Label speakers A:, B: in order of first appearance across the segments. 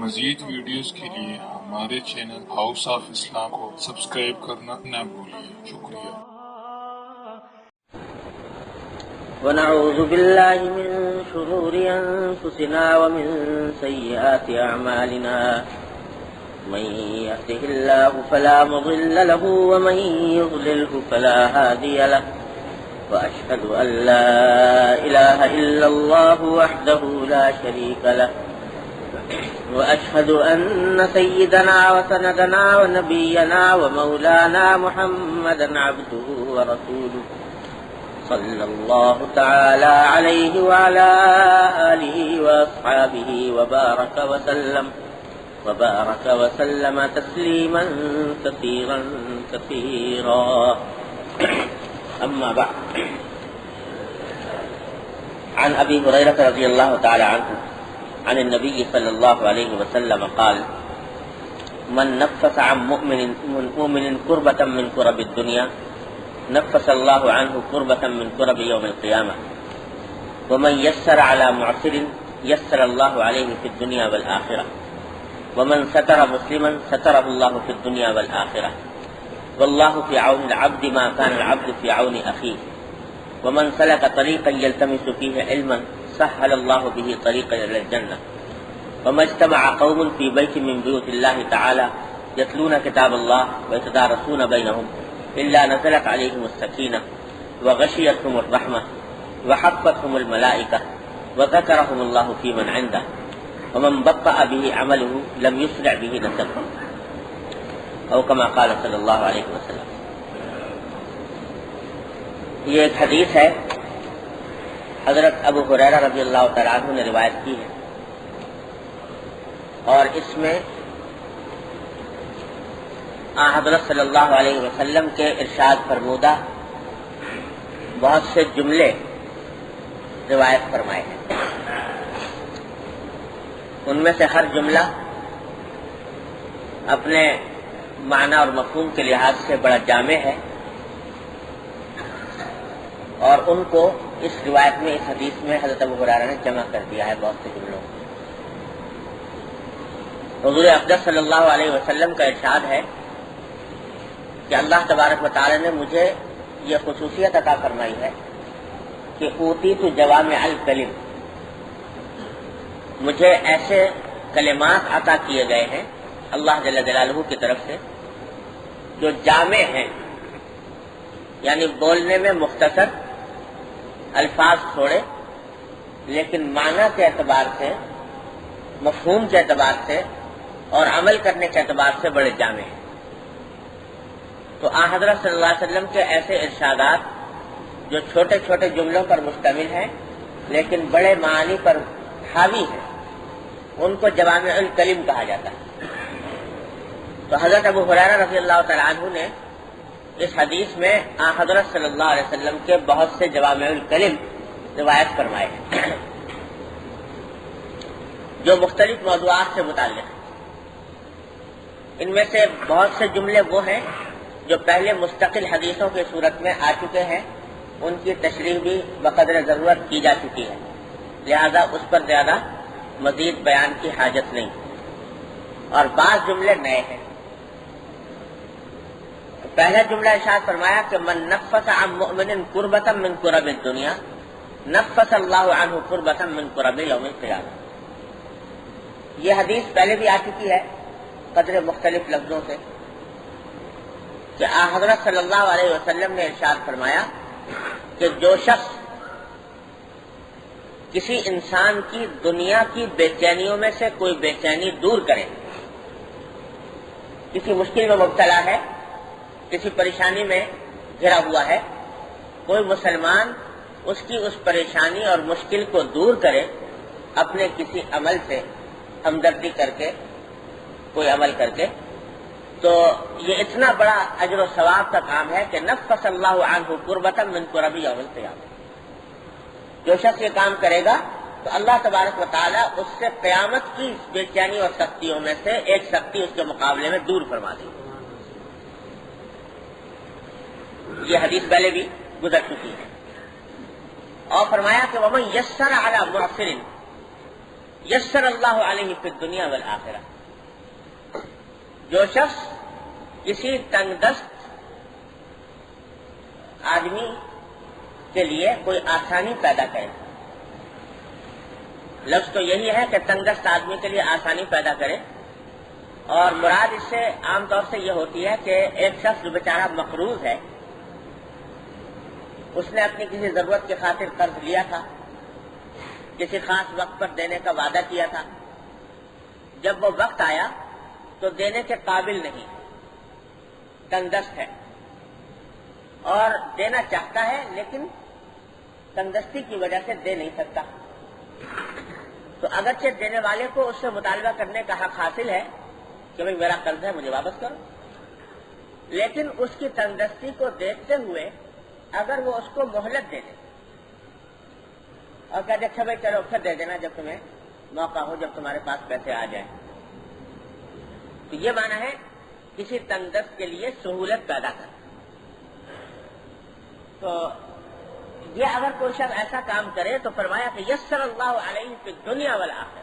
A: مزید ویڈیوز کے لیے ہمارے چینل ہاؤس آف اسلام کو سبسکرائب کرنا نہ بھولیے۔ شکریہ۔
B: ونعوذ بالله من شرور أنفسنا ومن سيئات أعمالنا من يهده الله فلا مضل له ومن يضلله فلا هادي له وأشهد أن لا إله إلا الله وحده لا شريك له وأشهد أن سيدنا وسندنا ونبينا ومولانا محمدا عبده ورسوله صلى الله تعالى عليه وعلى آله وأصحابه وبارك وسلم تسليما كثيرا كثيرا أما بعد عن أبي هريرة رضي الله تعالى عنه عن النبي صلى الله عليه وسلم قال من نفس عن مؤمن كربة من كرب الدنيا نفس الله عنه كربة من كرب يوم القيامة ومن يسر على معسر يسر الله عليه في الدنيا والآخرة ومن ستر مسلما ستره الله في الدنيا والآخرة والله في عون العبد ما كان العبد في عون أخيه ومن سلك طريقا يلتمس فيه علما سهل الله به طريقا إلى الجنة وما اجتمع قوم في بيت من بيوت الله تعالى يتلون كتاب الله ويتدارسون بينهم إلا نزلت عليهم السكينة وغشيتهم الرحمة وحفتهم الملائكة وذكرهم الله في من عنده ومن بطأ به عمله لم يسرع به نسبه او كما قال صلی اللہ علیہ وسلم۔ یہ ایک حدیث ہے، حضرت ابو ہریرہ رضی اللہ تعالیٰ عنہ نے روایت کی ہے، اور اس میں حضرت صلی اللہ علیہ وسلم کے ارشاد فرمودہ بہت سے جملے روایت فرمائے ہیں۔ ان میں سے ہر جملہ اپنے معنی اور مفہوم کے لحاظ سے بڑا جامع ہے، اور ان کو اس روایت میں، اس حدیث میں حضرت ابو ہریرہ نے جمع کر دیا ہے بہت سے جملوں کو۔ حضور اقدس صلی اللہ علیہ وسلم کا ارشاد ہے کہ اللہ تبارک و تعالی نے مجھے یہ خصوصیت عطا فرمائی ہے کہ اوتیت جوامع الکلم، مجھے ایسے کلمات عطا کیے گئے ہیں اللہ جل جلالہ کی طرف سے جو جامع ہیں، یعنی بولنے میں مختصر، الفاظ تھوڑے، لیکن معنی کے اعتبار سے، مفہوم کے اعتبار سے اور عمل کرنے کے اعتبار سے بڑے جامع ہیں۔ تو حضرت صلی اللہ علیہ وسلم کے ایسے ارشادات جو چھوٹے چھوٹے جملوں پر مشتمل ہیں لیکن بڑے معنی پر حاوی ہیں، ان کو جوامع الکلم کہا جاتا ہے۔ تو حضرت ابو ہریرہ رضی اللہ تعالیٰ عنہ نے اس حدیث میں حضرت صلی اللہ علیہ وسلم کے بہت سے جوامع الکلم روایت فرمائے ہیں جو مختلف موضوعات سے متعلق ہیں۔ ان میں سے بہت سے جملے وہ ہیں جو پہلے مستقل حدیثوں کی صورت میں آ چکے ہیں، ان کی تشریح بھی بقدر ضرورت کی جا چکی ہے، لہذا اس پر زیادہ مزید بیان کی حاجت نہیں، اور بعض جملے نئے ہیں۔ پہلا جملہ ارشاد فرمایا کہ من نفس عن مؤمن کربۃ من کرب الدنیا نفس اللہ عنہ کربۃ من کرب یوم القیامہ۔ یہ حدیث پہلے بھی آ چکی ہے قدر مختلف لفظوں سے کہ حضرت صلی اللہ علیہ وسلم نے ارشاد فرمایا کہ جو شخص کسی انسان کی دنیا کی بے چینیوں میں سے کوئی بے چینی دور کرے، کسی مشکل میں مبتلا ہے، کسی پریشانی میں گھرا ہوا ہے، کوئی مسلمان اس کی اس پریشانی اور مشکل کو دور کرے اپنے کسی عمل سے، ہمدردی کر کے، کوئی عمل کر کے، تو یہ اتنا بڑا اجر و ثواب کا کام ہے کہ نفس اللہ عنہ کربۃ من کرب یوم القیامہ۔ جو شخص یہ کام کرے گا تو اللہ تبارک و تعالیٰ اس سے قیامت کی بے چینی اور سختیوں میں سے ایک سختی اس کے مقابلے میں دور فرما دے گی۔ یہ حدیث پہلے بھی گزر چکی ہے۔ اور فرمایا کہ ومن یسر علی معسر، یسر اللہ علیہ فی الدنیا والآخرہ. جو شخص کسی تنگ دست آدمی کے لیے کوئی آسانی پیدا کرے. لفظ تو یہی ہے کہ تنگ دست آدمی کے لیے آسانی پیدا کرے، اور مراد اس سے عام طور سے یہ ہوتی ہے کہ ایک شخص جو بیچارہ مقروض ہے، اس نے اپنی کسی ضرورت کی خاطر قرض لیا تھا، کسی خاص وقت پر دینے کا وعدہ کیا تھا، جب وہ وقت آیا تو دینے کے قابل نہیں، تنگ دست ہے اور دینا چاہتا ہے لیکن تنگ دستی کی وجہ سے دے نہیں سکتا. تو اگرچہ دینے والے کو اس سے مطالبہ کرنے کا حق حاصل ہے کہ بھائی میرا قرض ہے مجھے واپس کرو، لیکن اس کی تنگ دستی کو دیکھتے ہوئے اگر وہ اس کو مہلت دے دے اور کہتے اچھا بھائی چلو پھر دے دینا جب تمہیں موقع ہو، جب تمہارے پاس پیسے آ جائیں، تو یہ معنی ہے کسی تنگ دست کے لیے سہولت پیدا کر. تو یہ اگر کوئی شخص ایسا کام کرے تو فرمایا کہ یسر اللہ علیہ فی الدنیا والآخرہ،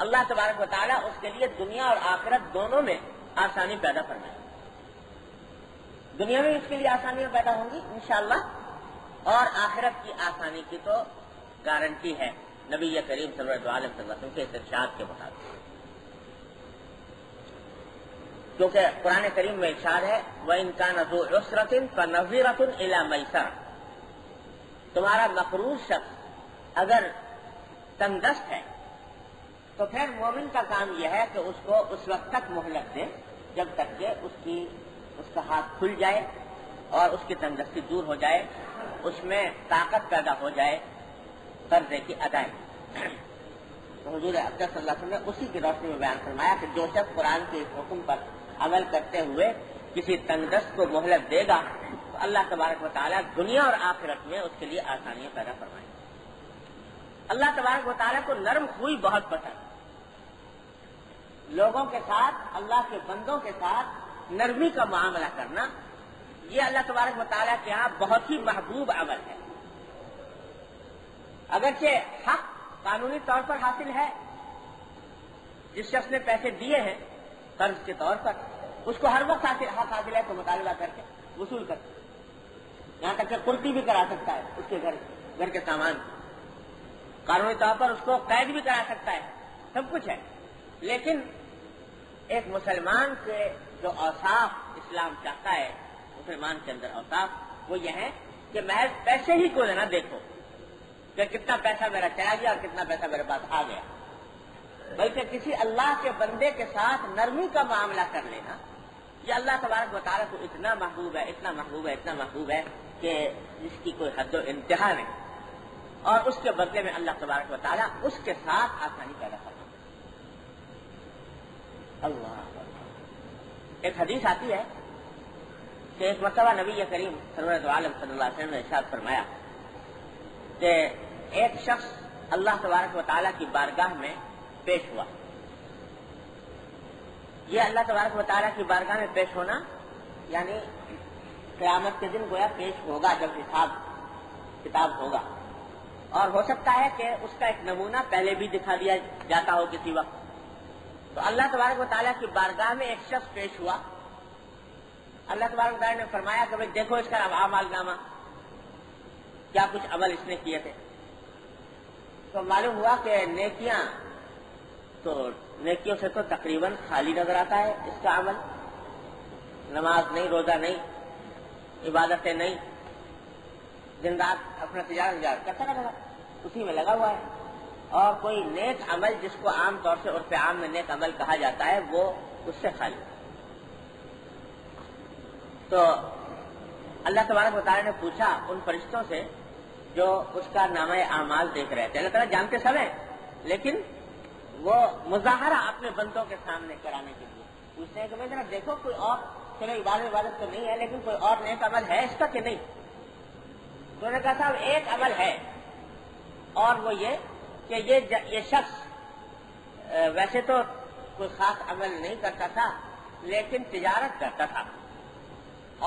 B: اللہ تبارک و تعالیٰ اس کے لیے دنیا اور آخرت دونوں میں آسانی پیدا فرمائے. دنیا میں اس کے لیے آسانیاں پیدا ہوں گی انشاءاللہ، اور آخرت کی آسانی کی تو گارنٹی ہے نبی کریم صلی اللہ علیہ وسلم کے ارشاد کے مطابق. کیونکہ قرآن کریم میں ارشاد ہے وَإِن كَانَ ذُو عُسْرَةٍ فَنَظِرَةٌ إِلَىٰ مَيْسَرَةٍ. تمہارا مقروض شخص اگر تنگ دست ہے تو پھر مومن کا کام یہ ہے کہ اس کو اس وقت تک مہلت دے جب تک کہ اس کا ہاتھ کھل جائے اور اس کی تنگ دستی دور ہو جائے، اس میں طاقت پیدا ہو جائے قرضے کی ادائیگی. تو حضور اقدس صلی اللہ علیہ وسلم نے اسی کی روشنی میں بیان فرمایا کہ جو شخص قرآن کے اس حکم پر عمل کرتے ہوئے کسی تنگ دست کو مہلت دے گا تو اللہ تبارک و تعالیٰ دنیا اور آخرت میں اس کے لیے آسانیاں پیدا فرمائیں. اللہ تبارک و تعالیٰ کو نرم خوئی بہت پسند. لوگوں کے ساتھ، اللہ کے بندوں کے ساتھ نرمی کا معاملہ کرنا، یہ اللہ تبارک و تعالیٰ کے ہاں بہت ہی محبوب عمل ہے. اگرچہ حق قانونی طور پر حاصل ہے، جس شخص نے پیسے دیے ہیں قرض کے طور پر اس کو ہر وقت حق حاصل ہے تو مطالبہ کر کے وصول کر کے، یہاں تک کہ قرضی بھی کرا سکتا ہے اس کے گھر کے سامان، قانونی طور پر اس کو قید بھی کرا سکتا ہے، سب کچھ ہے. لیکن ایک مسلمان کے جو اوصاف اسلام چاہتا ہے، مسلمان کے اندر اوصاف وہ یہ ہے کہ محض پیسے ہی کو نہ دیکھو کہ کتنا پیسہ میرا چلا گیا اور کتنا پیسہ میرے پاس آ گیا، بلکہ کسی اللہ کے بندے کے ساتھ نرمی کا معاملہ کر لینا، یہ اللہ تبارک و تعالیٰ کو اتنا محبوب ہے، اتنا محبوب ہے، اتنا محبوب ہے کہ جس کی کوئی حد و انتہا نہیں. اور اس کے بدلے میں اللہ تبارک و تعالیٰ اس کے ساتھ آسانی پیدا کرتا ہے. اللہ ایک حدیث آتی ہے کہ ایک مرتبہ نبی کریم سرورت عالم صلی اللہ علیہ وسلم نے ارشاد فرمایا کہ ایک شخص اللہ تبارک و تعالیٰ کی بارگاہ میں پیش ہوا. یہ اللہ تبارک و تعالیٰ کی بارگاہ میں پیش ہونا یعنی قیامت کے دن گویا پیش ہوگا جب حساب کتاب ہوگا، اور ہو سکتا ہے کہ اس کا ایک نمونہ پہلے بھی دکھا دیا جاتا ہو کسی وقت. تو اللہ تبارک و تعالیٰ کی بارگاہ میں ایک شخص پیش ہوا. اللہ تبارک و تعالیٰ نے فرمایا کہ بھائی دیکھو اس کا اعمال نامہ، کیا کچھ عمل اس نے کیے تھے. تو معلوم ہوا کہ نیکیوں سے تو تقریباً خالی نظر آتا ہے اس کا عمل. نماز نہیں، روزہ نہیں، عبادتیں نہیں، دن رات اپنا تجارت کرتا رہا، اسی میں لگا ہوا ہے. اور کوئی نیک عمل جس کو عام طور سے عرف عام میں نیک عمل کہا جاتا ہے وہ اس سے خالی. تو اللہ تبارک و تعالیٰ نے پوچھا ان فرشتوں سے جو اس کا نامہ اعمال دیکھ رہے تھے. اللہ تعالیٰ جانتے سب ہیں، لیکن وہ مظاہرہ اپنے بندوں کے سامنے کرانے کے لیے پوچھتے ہیں کہ بھائی ذرا دیکھو کوئی اور، چلو عبادت تو نہیں ہے لیکن کوئی اور نیک عمل ہے اس کا کہ نہیں. تو انہوں نے کہا صاحب ایک عمل ہے، اور وہ یہ کہ یہ شخص ویسے تو کوئی خاص عمل نہیں کرتا تھا لیکن تجارت کرتا تھا،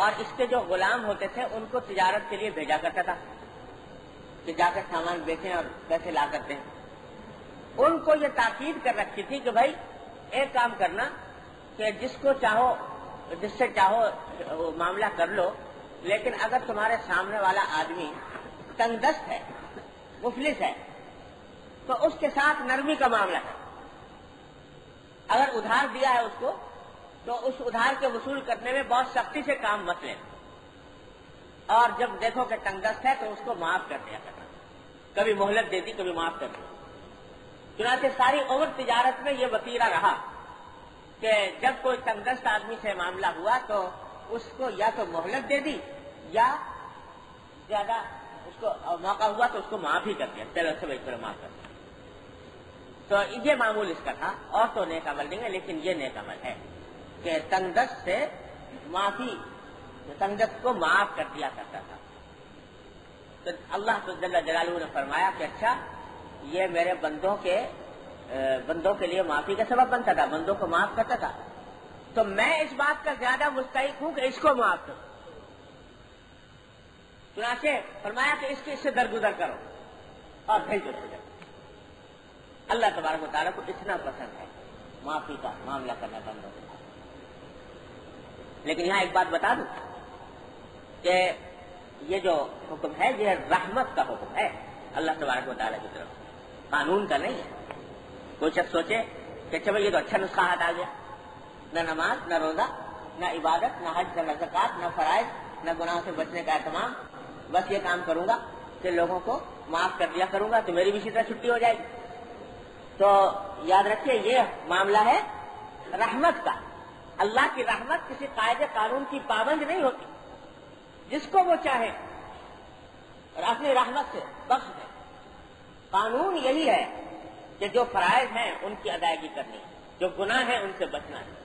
B: اور اس کے جو غلام ہوتے تھے ان کو تجارت کے لیے بھیجا کرتا تھا کہ جا کر سامان بیچیں اور پیسے لا کرتے ہیں. ان کو یہ تاکید کر رکھی تھی کہ بھائی ایک کام کرنا کہ جس سے چاہو وہ معاملہ کر لو، لیکن اگر تمہارے سامنے والا آدمی تنگ دست ہے، مفلس ہے، تو اس کے ساتھ نرمی کا معاملہ ہے۔ اگر ادھار دیا ہے اس کو تو اس ادھار کے وصول کرنے میں بہت سختی سے کام مت لیں، اور جب دیکھو کہ تنگ دست ہے تو اس کو معاف کر دیا کرنا، کبھی مہلت دے دی کبھی معاف کر دیا۔ چنانچہ ساری عمر تجارت میں یہ وتیرہ رہا کہ جب کوئی تنگ دست آدمی سے معاملہ ہوا تو اس کو یا تو مہلت دے دی یا زیادہ اس کو موقع ہوا تو اس کو معاف ہی کر دیا، چلو اچھا بھائی چلو معاف کر دیا۔ تو یہ معمول اس کا تھا، اور تو نیک عمل نہیں ہے، لیکن یہ نیک عمل ہے کہ تنگ دست سے معافی، تنگ دست کو معاف کر دیا کرتا تھا۔ تو اللہ جل جلالہ نے فرمایا کہ اچھا یہ میرے بندوں کے لیے معافی کا سبب بنتا تھا، بندوں کو معاف کرتا تھا، تو میں اس بات کا زیادہ مستحق ہوں کہ اس کو معاف کروں۔ چنانچہ فرمایا کہ اس سے درگزر کرو اور بھیجو تجھے۔ اللہ تبارک و تعالیٰ کو اتنا پسند ہے معافی کا معاملہ کرنا بندوں کے ساتھ۔ لیکن یہاں ایک بات بتا دوں کہ یہ جو حکم ہے یہ رحمت کا حکم ہے اللہ تبارک و تعالیٰ کی طرف، قانون کا نہیں ہے۔ کوئی شخص سوچے کہ چلو یہ تو اچھا نسخہ ہاتھ آ گیا، نہ نماز نہ روزہ نہ عبادت نہ حج نہ زکات نہ فرائض نہ گناہوں سے بچنے کا اہتمام، بس یہ کام کروں گا کہ لوگوں کو معاف کر دیا کروں گا تو میری بھی اسی طرح چھٹی ہو جائے گی۔ تو یاد رکھیے یہ معاملہ ہے رحمت کا۔ اللہ کی رحمت کسی قاعدے قانون کی پابند نہیں ہوتی، جس کو وہ چاہے اور اپنی رحمت سے بخش دے۔ قانون یہی ہے کہ جو فرائض ہیں ان کی ادائیگی کرنی ہے، جو گناہ ہیں ان سے بچنا ہے۔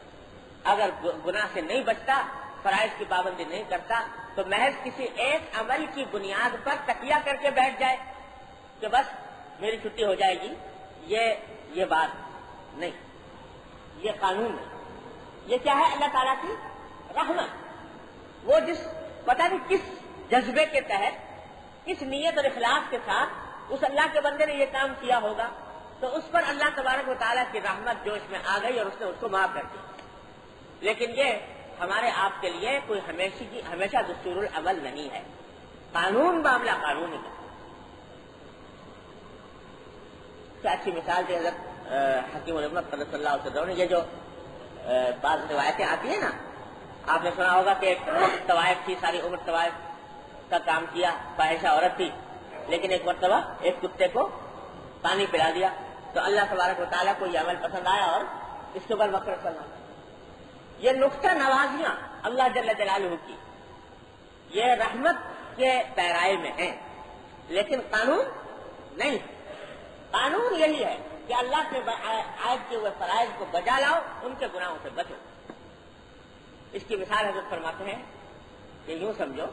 B: اگر گناہ سے نہیں بچتا، فرائض کی پابندی نہیں کرتا، تو محض کسی ایک عمل کی بنیاد پر تکیہ کر کے بیٹھ جائے کہ بس میری چھٹی ہو جائے گی، یہ بات نہیں، یہ قانون نہیں۔ یہ کیا ہے؟ اللہ تعالیٰ کی رحمت۔ وہ جس پتہ نہیں کس جذبے کے تحت، کس نیت اور اخلاص کے ساتھ اس اللہ کے بندے نے یہ کام کیا ہوگا، تو اس پر اللہ تبارک و تعالیٰ کی رحمت جوش میں آ گئی اور اس نے اس کو معاف کر دیا۔ لیکن یہ ہمارے آپ کے لیے کوئی ہمیشہ دستور العمل نہیں ہے، قانون معاملہ قانونی ہے۔ کیا اچھی مثال دی حضرت حکیم الامت صلی اللہ علیہ وسلم نے۔ یہ جو بعض روایتیں آتی ہیں نا، آپ نے سنا ہوگا کہ ایک طوائف تھی، ساری عمر طوائف کا کام کیا، فاحشہ عورت تھی، لیکن ایک مرتبہ ایک کتے کو پانی پلا دیا تو اللہ تبارک و تعالیٰ کو یہ عمل پسند آیا اور اس کے اوپر مغفرت فرمایا۔ یہ نقطہ نوازیاں اللہ جل جلالہ کی یہ رحمت کے پیرائے میں ہیں، لیکن قانون نہیں۔ قانون یہی ہے کہ اللہ کے عائد کیے ہوئے فرائض کو بجا لاؤ، ان کے گناہوں سے بچو۔ اس کی مثال حضرت فرماتے ہیں کہ یوں سمجھو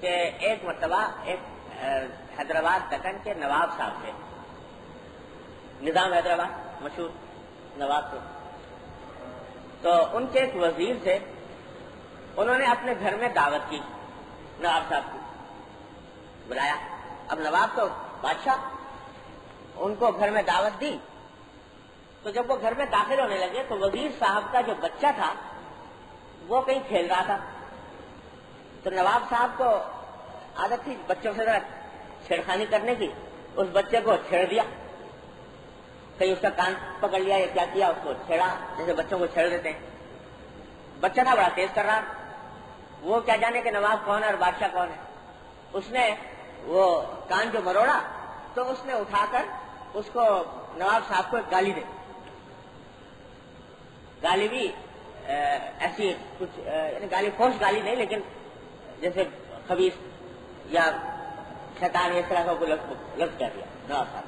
B: کہ ایک مرتبہ ایک حیدرآباد دکن کے نواب صاحب تھے، نظام حیدرآباد مشہور نواب تھے، تو ان کے ایک وزیر سے انہوں نے اپنے گھر میں دعوت کی، نواب صاحب کو بلایا۔ اب نواب تو بادشاہ، ان کو گھر میں دعوت دی، تو جب وہ گھر میں داخل ہونے لگے تو وزیر صاحب کا جو بچہ تھا وہ کہیں کھیل رہا تھا، تو نواب صاحب کو عادت تھی بچوں سے ذرا چھیڑخانی کرنے کی، اس بچے کو چھیڑ دیا، کہیں اس کا کان پکڑ لیا یا کیا کیا، اس کو چھیڑا جیسے بچوں کو چھیڑ دیتے ہیں۔ بچہ تھا بڑا تیز کر رہا، وہ کیا جانے کہ نواب کون ہے اور بادشاہ کون ہے۔ اس نے وہ کان جو مروڑا تو اس نے اٹھا کر اس کو نواب صاحب کو ایک گالی دے، گالی بھی ایسی کچھ یعنی گالی فوش گالی نہیں، لیکن جیسے خبیث یا شیطان اس طرح کا لفظ کہہ دیا نواب صاحب۔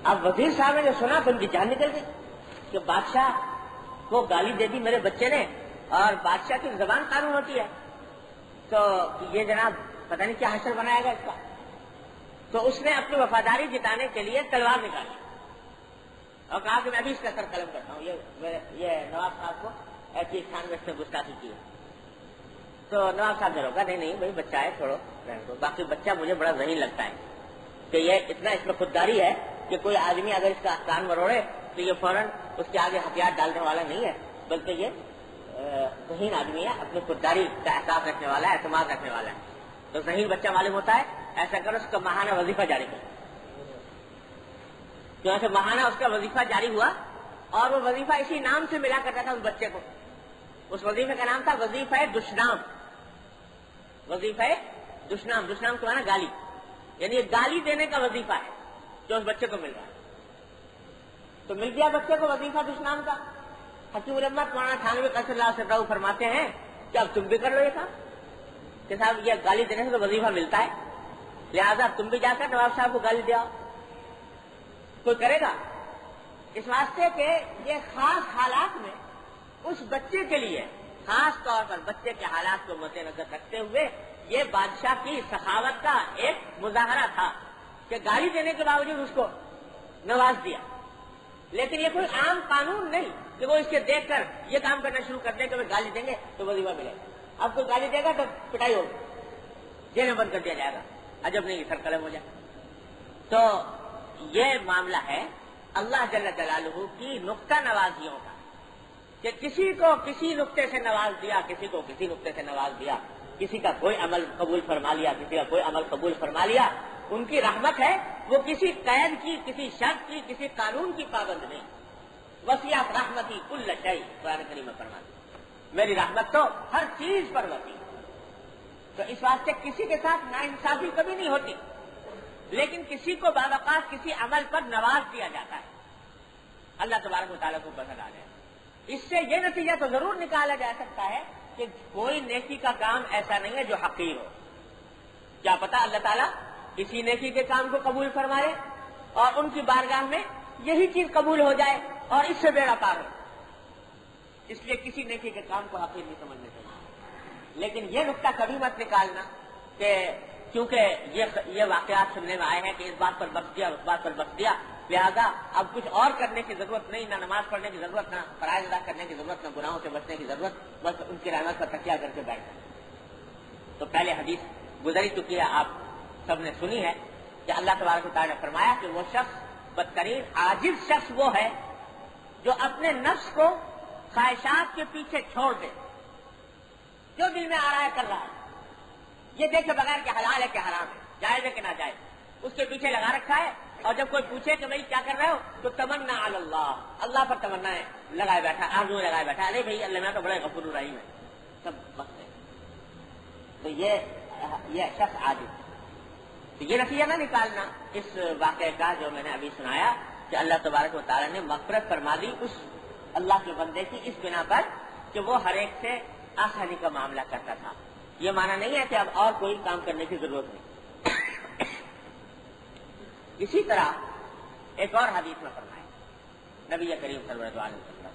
B: اب وزیر صاحب نے جو سنا تو ان کی جان نکل گئی کہ بادشاہ کو گالی دے دی میرے بچے نے، اور بادشاہ کی زبان قانون ہوتی ہے، تو یہ جناب پتہ نہیں کیا حشر بنائے گا اس کا۔ تو اس نے اپنی وفاداری جتانے کے لیے تلوار نکالی اور کہا کہ میں ابھی اس کا سر قلم کرتا ہوں، یہ نواب صاحب کو ایسی شان میں اس نے گستاخی کی ہے۔ تو نواب صاحب نے روکا، نہیں بھائی بچہ ہے چھوڑو، باقی بچہ مجھے بڑا ذہین لگتا ہے کہ یہ اتنا اس میں خودداری ہے کہ کوئی آدمی اگر اس کا کان مروڑے تو یہ فوراً اس کے آگے ہتھیار ڈالنے والا نہیں ہے، بلکہ یہ ذہین آدمی ہے، اپنی خودداری کا احساس رکھنے والا ہے، اعتماد رکھنے والا ہے. تو ذہین بچہ معلوم ہوتا ہے، ایسا کرو اس کا ماہانہ وظیفہ جاری کرو. کیونکہ ماہانہ اس کا وظیفہ جاری ہوا، اور وہ وظیفہ اسی نام سے ملا کرتا تھا اس بچے کو. اس وظیفے کا نام تھا وظیفہ دشنام. وظیفہ دشنام، دشنام کے معنی گالی، یعنی یہ گالی دینے کا وظیفہ ہے جو اس بچے کو مل رہا ہے. تو مل گیا بچے کو وظیفہ دشنام کا. حکیم الامت مولانا تھانوی قدس اللہ سرہ فرماتے ہیں کہ اب تم بھی کر لو یہ کام، کہ صاحب یہ گالی دینے سے تو وظیفہ ملتا ہے، لہذا تم بھی جا کر نواب صاحب کو گالی دیا. کوئی کرے گا؟ اس واسطے کہ یہ خاص حالات میں اس بچے کے لیے، خاص طور پر بچے کے حالات کو مد نظر رکھتے ہوئے یہ بادشاہ کی سخاوت کا ایک مظاہرہ تھا کہ گالی دینے کے باوجود اس کو نواز دیا. لیکن یہ کوئی عام قانون نہیں کہ وہ اس کے دیکھ کر یہ کام کرنا شروع کر دیں کہ وہ گالی دیں گے تو وظیفہ ملے گا. اب کوئی گالی دے گا تو پٹائی ہوگی، جیل میں بند کر دیا جائے گا. عجب نہیں سر قلم ہو جائے. تو یہ معاملہ ہے اللہ جل جلالہ کی نقطہ نوازیوں کا، کہ کسی کو کسی نقطے سے نواز دیا، کسی کو کسی نقطے سے نواز دیا، کسی کا کوئی عمل قبول فرما لیا، کسی کا کوئی عمل قبول فرما لیا. ان کی رحمت ہے، وہ کسی قید کی، کسی شرط کی، کسی قانون کی پابند نہیں. وسعت رحمتی کل شیء، قرآن کریم میں فرماتے میری رحمت تو ہر چیز پر وسیع. تو اس واسطے کسی کے ساتھ ناانصافی کبھی نہیں ہوتی، لیکن کسی کو بعض اوقات کسی عمل پر نواز دیا جاتا ہے، اللہ تبارک و تعالیٰ کو پسند آ جائے. اس سے یہ نتیجہ تو ضرور نکالا جا سکتا ہے کہ کوئی نیکی کا کام ایسا نہیں ہے جو حقیر ہو. کیا پتا اللہ تعالیٰ کسی نیکی کے کام کو قبول فرمائے اور ان کی بارگاہ میں یہی چیز قبول ہو جائے اور اس سے بیڑا پار ہو. اس لیے کسی نیکی کے کام کو حقیر نہیں سمجھنے چاہیے. لیکن یہ نقطہ کبھی مت نکالنا کہ کیونکہ یہ واقعات سننے میں آئے ہیں کہ اس بات پر بخش دیا، اس بات پر بخش دیا، لہذا اب کچھ اور کرنے کی ضرورت نہیں، نہ نماز پڑھنے کی ضرورت، نہ فرائض ادا کرنے کی ضرورت، نہ گناہوں سے بچنے کی ضرورت، بس ان کی رحمت پر تکیہ کر کے بیٹھ جائیں. تو پہلے حدیث گزری چکی ہے، آپ سب نے سنی ہے کہ اللہ تبارک و تعالیٰ نے فرمایا کہ وہ شخص بدترین عاجز شخص وہ ہے جو اپنے نفس کو خواہشات کے پیچھے چھوڑ دے. جو دل میں آ رہا ہے کر رہا ہے، یہ دیکھے بغیر کہ حلال ہے کہ حرام ہے، جائز ہے کہ ناجائز، اس کے پیچھے لگا رکھا ہے. اور جب کوئی پوچھے کہ بھائی کیا کر رہے ہو تو تمنا علی اللہ، اللہ پر تمنا لگائے بیٹھا، آرزو لگائے بیٹھا. ارے بھائی اللہ میں تو بڑے غفور الرحیم ہے، سب وقت ہے. تو یہ شخص عاجز. تو یہ نتیجہ نہ نکالنا اس واقعے کا جو میں نے ابھی سنایا کہ اللہ تبارک و تعالیٰ نے مغفرت فرما دی اس اللہ کے بندے کی اس بنا پر کہ وہ ہر ایک سے آسانی کا معاملہ کرتا تھا. یہ معنی نہیں ہے کہ اب اور کوئی کام کرنے کی ضرورت نہیں. اسی طرح ایک اور حدیث میں فرمایا نبی کریم صلی اللہ علیہ وسلم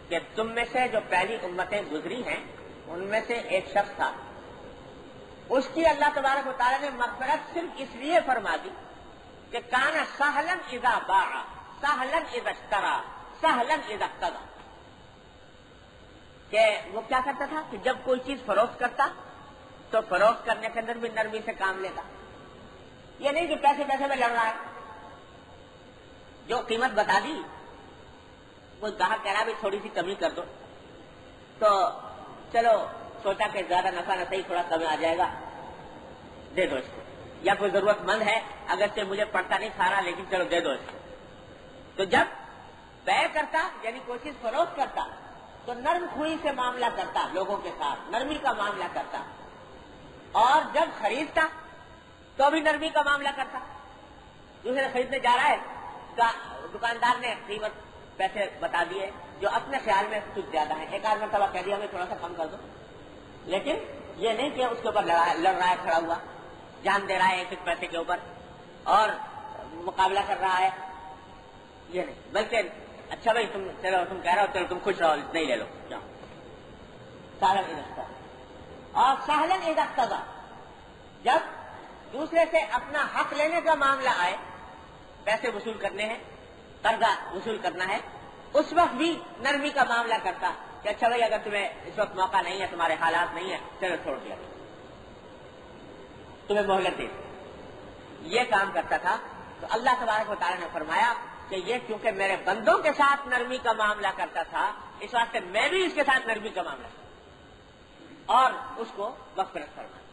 B: کہ تم میں سے جو پہلی امتیں گزری ہیں ان میں سے ایک شخص تھا، اس کی اللہ تبارک و تعالیٰ نے مغفرت صرف اس لیے فرما دی کہ کان سہلن اذا باع، سہلن اذا اشترى، سہلن اذا اقتضى، کہ وہ کیا کرتا تھا کہ جب کوئی چیز فروخت کرتا تو فروخت کرنے کے اندر بھی نرمی سے کام لیتا. یہ نہیں کہ پیسے میں لڑ رہا ہے. جو قیمت بتا دی وہ گاہک کہہ رہا بھی تھوڑی سی کمی کر دو، تو چلو سوچا کہ زیادہ نفع نہ صحیح تھوڑا کم آ جائے گا، دے دو اس کو. یا کوئی ضرورت مند ہے اگرچہ مجھے پڑتا نہیں کھا رہا لیکن چلو دے دو اس کو. تو جب بیع کرتا یعنی کوئی چیز فروخت کرتا تو نرم خوئی سے معاملہ کرتا، لوگوں کے ساتھ نرمی کا معاملہ کرتا. اور جب خریدتا تو بھی نرمی کا معاملہ کرتا. دوسرے خریدنے جا رہا ہے، دکاندار نے قیمت پیسے بتا دیے جو اپنے خیال میں کچھ زیادہ ہے، ایک آدھ مرتبہ کہہ دیا ہمیں تھوڑا سا کم کر دو. لیکن یہ نہیں کہ اس کے اوپر لڑ رہا ہے، کھڑا ہوا جان دے رہا ہے ایک ایک پیسے کے اوپر اور مقابلہ کر رہا ہے. یہ نہیں، بلکہ اچھا بھائی تم چلو، تم کہہ رہے ہو چلو تم خوش رہو، نہیں لے لو جاؤ. سہلن اذا اقتضى، اور سہلن اذا اقتضى، جب دوسرے سے اپنا حق لینے کا معاملہ آئے، پیسے وصول کرنے ہیں، قرضہ وصول کرنا ہے، اس وقت بھی نرمی کا معاملہ کرتا کہ اچھا بھائی اگر تمہیں اس وقت موقع نہیں ہے، تمہارے حالات نہیں ہیں، چلو چھوڑ دیا، تمہیں مہلت دے. یہ کام کرتا تھا تو اللہ تبارک و تعالیٰ نے فرمایا کہ یہ کیونکہ میرے بندوں کے ساتھ نرمی کا معاملہ کرتا تھا، اس واسطے میں بھی اس کے ساتھ نرمی کا معاملہ کرتا اور اس کو مغفرت فرمایا۔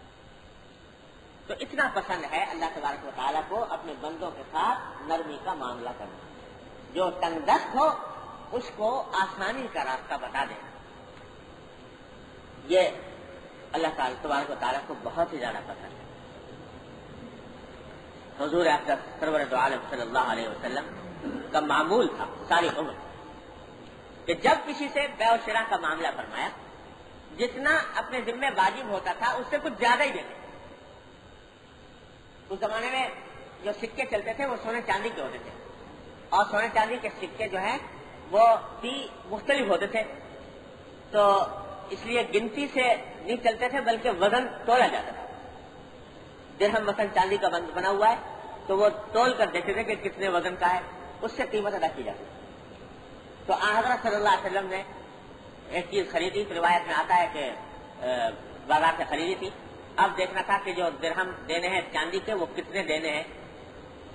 B: تو اتنا پسند ہے اللہ تبارک و تعالیٰ کو اپنے بندوں کے ساتھ نرمی کا معاملہ کرنا، جو تنگ دست ہو اس کو آسانی کا راستہ بتا دینا، یہ اللہ تعالیٰ تبارک و تعالیٰ کو بہت ہی زیادہ پسند ہے۔ حضور اقدس سرور دو عالم صلی اللہ علیہ وسلم کا معمول تھا ساری عمر کہ جب کسی سے بیع و شراء کا معاملہ فرمایا، جتنا اپنے ذمہ واجب ہوتا تھا اس سے کچھ زیادہ ہی دیتے۔ اس زمانے میں جو سکے چلتے تھے وہ سونے چاندی کے ہوتے تھے، اور سونے چاندی کے سکے جو ہیں وہ بھی مختلف ہوتے تھے، تو اس لیے گنتی سے نہیں چلتے تھے بلکہ وزن تولا جاتا تھا۔ درہم مثلا چاندی کا بنا ہوا ہے تو وہ تول کر دیکھتے تھے کہ کتنے وزن کا ہے، اس سے قیمت ادا کی جاتی ہے۔ تو حضرت صلی اللہ علیہ وسلم نے ایک چیز خریدی، روایت میں آتا ہے کہ بازار سے خریدی تھی، اب دیکھنا تھا کہ جو درہم دینے ہیں چاندی کے وہ کتنے دینے ہیں،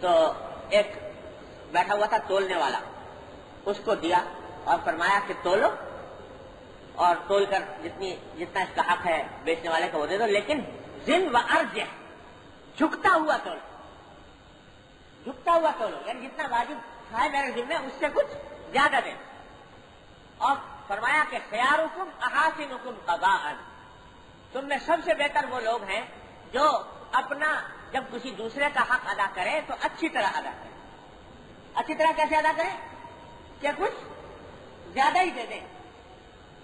B: تو ایک بیٹھا ہوا تھا تولنے والا، اس کو دیا اور فرمایا کہ تولو اور تول کر جتنا اس کا حق ہے بیچنے والے کو وہ دے دو، لیکن زن و ارج جھکتا ہوا تولو، جھکتا ہوا تولو، یعنی جتنا واجب ہے میرے ذمہ اس سے کچھ زیادہ دیں۔ اور فرمایا کہ خیارکم احاسنکم قضاء، تم میں سب سے بہتر وہ لوگ ہیں جو اپنا جب کسی دوسرے کا حق ادا کرے تو اچھی طرح ادا کرے۔ اچھی طرح کیسے ادا کریں کہ کچھ زیادہ ہی دے دیں،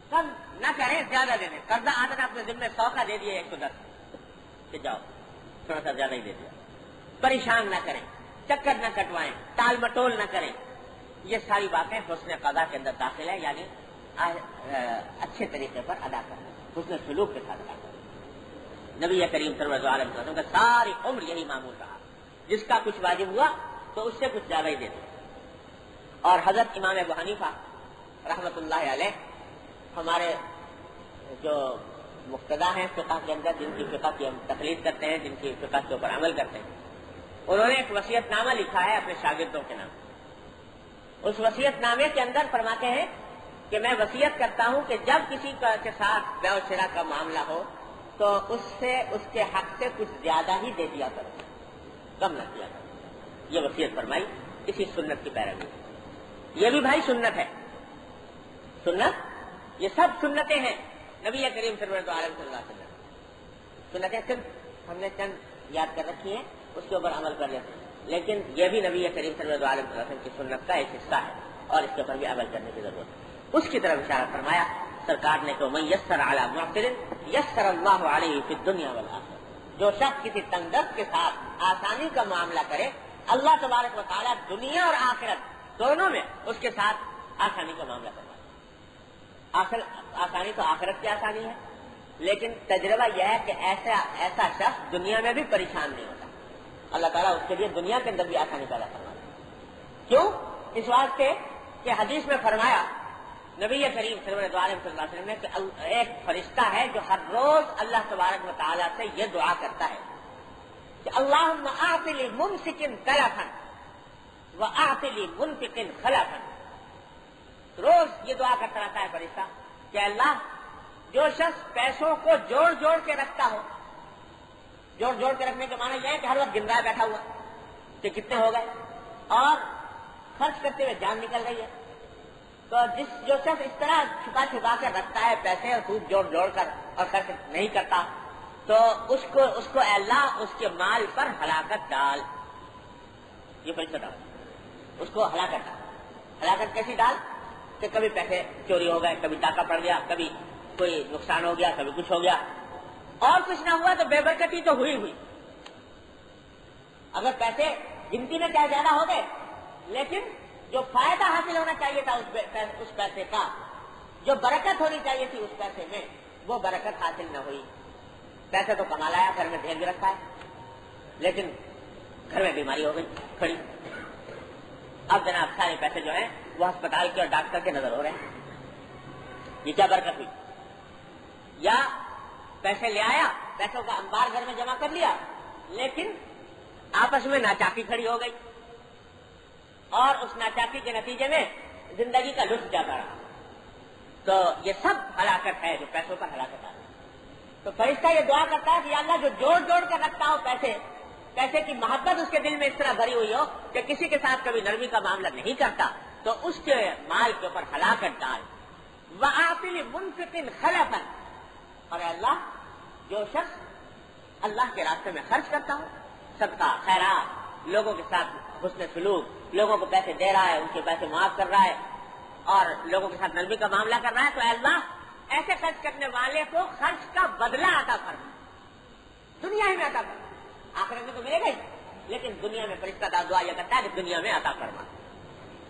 B: کم نہ کریں زیادہ دے دیں۔ قرضہ آدھا اپنے ذمہ 100 کا دے دیے 110 کہ جاؤ تھوڑا سا زیادہ ہی دے دیا۔ پریشان نہ کریں، چکر نہ کٹوائیں، ٹال مٹول نہ کریں، یہ ساری باتیں حسن قضا کے اندر داخل ہے، یعنی اچھے طریقے پر ادا کرنا، حسن سلوک کے ساتھ ادا کرنا۔ نبی کریم صلی اللہ علیہ وسلم کا ساری عمر یہی معمول رہا، جس کا کچھ واجب ہوا تو اس سے کچھ زیادہ ہی دے دیں۔ اور حضرت امام ابو حنیفہ رحمۃ اللہ علیہ ہمارے جو مقتدا ہیں فقہ کے اندر، جن کی فقہ کی ہم تقلید کرتے ہیں، جن کی فقہ کے اوپر عمل کرتے ہیں، انہوں نے ایک وصیت نامہ لکھا ہے اپنے شاگردوں کے نام۔ اس وصیت نامے کے اندر فرماتے ہیں کہ میں وصیت کرتا ہوں کہ جب کسی کے ساتھ بیع و شراء کا معاملہ ہو تو اس سے اس کے حق سے کچھ زیادہ ہی دے دیا کرو، کم نہ کیا کرو۔ یہ وصیت فرمائی اسی سنت کی پیروی۔ یہ بھی بھائی سنت ہے، سنت یہ سب سنتیں ہیں نبی کریم صلی اللہ علیہ وسلم۔ سنتیں صرف ہم نے چند یاد کر رکھی ہیں، اس کے اوپر عمل کر لیتے ہیں، لیکن یہ بھی نبی کریم صلی اللہ علیہ وسلم کی سنت کا ایک حصہ ہے اور اس کے اوپر بھی عمل کرنے کی ضرورت ہے۔ اس کی طرف اشارہ فرمایا سرکار نے کہ من یسر علی معسر یسر اللہ علیہ فی الدنیا والآخرہ، جو شخص کسی تنگ دست کے ساتھ آسانی کا معاملہ کرے اللہ تبارک و تعالیٰ دنیا اور آخرت دونوں میں اس کے ساتھ آسانی کا معاملہ کرتا ہے۔ آسانی تو آخرت کی آسانی ہے، لیکن تجربہ یہ ہے کہ ایسا شخص دنیا میں بھی پریشان نہیں ہوتا، اللہ تعالیٰ اس کے لیے دنیا کے اندر بھی آسانی پیدا کرواتا ہے۔ کیوں؟ اس واسطے کہ حدیث میں فرمایا نبی کریم صلی اللہ علیہ وسلم نے کہ ایک فرشتہ ہے جو ہر روز اللہ تبارک و تعالیٰ سے یہ دعا کرتا ہے کہ اللہم اعط لممسک تلفا واعط لمنفق خلفا۔ روز یہ دعا کرتا رہتا ہے فرشتہ کہ اللہ جو شخص پیسوں کو جوڑ جوڑ کے رکھتا ہو، جوڑ جوڑ کے رکھنے کے معنی یہ ہے کہ ہر وقت گن رہا ہے بیٹھا ہوا کہ کتنے ہو گئے، اور خرچ کرتے ہوئے جان نکل رہی ہے، تو جو شخص اس طرح چھپا چھپا کر رکھتا ہے پیسے اور خوب جوڑ جوڑ کر اور خرچ نہیں کرتا، تو اس کو اے اللہ اس کے مال پر ہلاکت ڈال۔ یہ فرشتہ ڈال اس کو ہلاکت ڈال۔ ہلاکت کیسی ڈال کہ کبھی پیسے چوری ہو گئے، کبھی ڈاکہ پڑ گیا، کبھی کوئی نقصان ہو گیا، کبھی کچھ ہو گیا، اور کچھ نہ ہوا تو بے برکتی تو ہوئی۔ اگر پیسے گنتی میں کیا زیادہ ہو گئے، لیکن جو فائدہ حاصل ہونا چاہیے تھا اس پیسے کا، جو برکت ہونی چاہیے تھی اس پیسے میں، وہ برکت حاصل نہ ہوئی۔ پیسے تو کما لایا، گھر میں ڈھیر بھی رکھا ہے، لیکن گھر میں بیماری ہو گئی کھڑی، اب جناب سارے پیسے جو ہیں وہ ہسپتال کے اور ڈاکٹر کے نظر ہو رہے ہیں۔ یہ کیا برکت ہوئی؟ یا پیسے لے آیا، پیسوں کا انبار گھر میں جمع کر لیا، لیکن آپس میں ناچاکی کھڑی ہو گئی، اور اس ناچاکی کے نتیجے میں زندگی کا لطف جاتا رہا. تو یہ سب ہلاکت ہے جو پیسوں پر ہلاکت آتی ہے. تو فرشتہ یہ دعا کرتا ہے کہ یا اللہ جو جوڑ جوڑ کر رکھتا ہو پیسے کی محبت اس کے دل میں اس طرح بھری ہوئی ہو کہ کسی کے ساتھ کبھی نرمی کا معاملہ نہیں کرتا, تو اس کے مال کے اوپر ہلاکت ڈال. وَآتِ لِمُنْفِقٍ خَلَفًا, اور اللہ جو شخص اللہ کے راستے میں خرچ کرتا ہو, صدقہ خیرات, لوگوں کے ساتھ حسن سلوک, لوگوں کو پیسے دے رہا ہے, ان کے پیسے معاف کر رہا ہے اور لوگوں کے ساتھ نرمی کا معاملہ کر رہا ہے, تو اے اللہ ایسے خرچ کرنے والے کو خرچ کا بدلہ عطا فرما, دنیا ہی میں عطا فرما. آخرت میں تو ملے گا ہی, لیکن دنیا میں فرشتہ دعا یہ کرتا ہے کہ دنیا میں عطا فرما.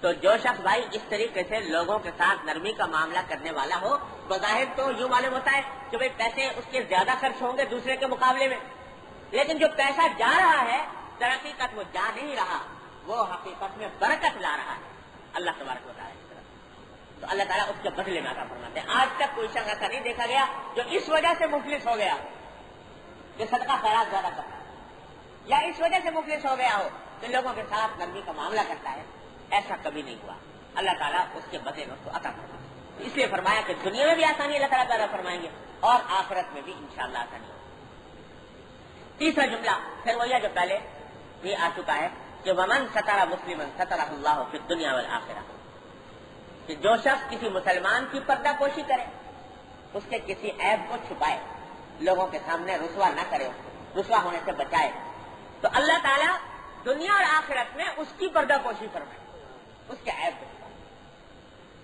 B: تو جو شخص بھائی اس طریقے سے لوگوں کے ساتھ نرمی کا معاملہ کرنے والا ہو, بظاہر تو یوں معلوم ہوتا ہے کہ بھئی پیسے اس کے زیادہ خرچ ہوں گے دوسرے کے مقابلے میں, لیکن جو پیسہ جا رہا ہے در حقیقت وہ جا نہیں رہا, وہ حقیقت میں برکت لا رہا ہے. اللہ تبارک و تعالیٰ اس طرح, تو اللہ تعالیٰ اس کے بدلے میں عطا فرماتے ہیں. آج تک کوئی شخص ایسا نہیں دیکھا گیا جو اس وجہ سے مفلس ہو گیا کہ صدقہ خیرات زیادہ کرتا ہے, یا اس وجہ سے مفلس ہو گیا ہو کہ لوگوں کے ساتھ نرمی کا معاملہ کرتا ہے. ایسا کبھی نہیں ہوا. اللہ تعالیٰ اس کے بدلے میں اس کو عطا فرمائے. اس لیے فرمایا کہ دنیا میں بھی آسانی اللہ تعالیٰ پیدا فرمائیں گے اور آخرت میں بھی انشاءاللہ آسانی ہوگی. تیسرا جملہ پھر وہی جو پہلے یہ آ چکا ہے کہ ومن ستر مسلما سترہ اللہ فی الدنیا والآخرہ, کہ جو شخص کسی مسلمان کی پردہ پوشی کرے, اس کے کسی عیب کو چھپائے, لوگوں کے سامنے رسوا نہ کرے, رسوا ہونے سے بچائے, تو اللہ تعالیٰ دنیا اور آخرت میں اس کی پردہ پوشی فرمائے, اس کے عیب کو چھپائے.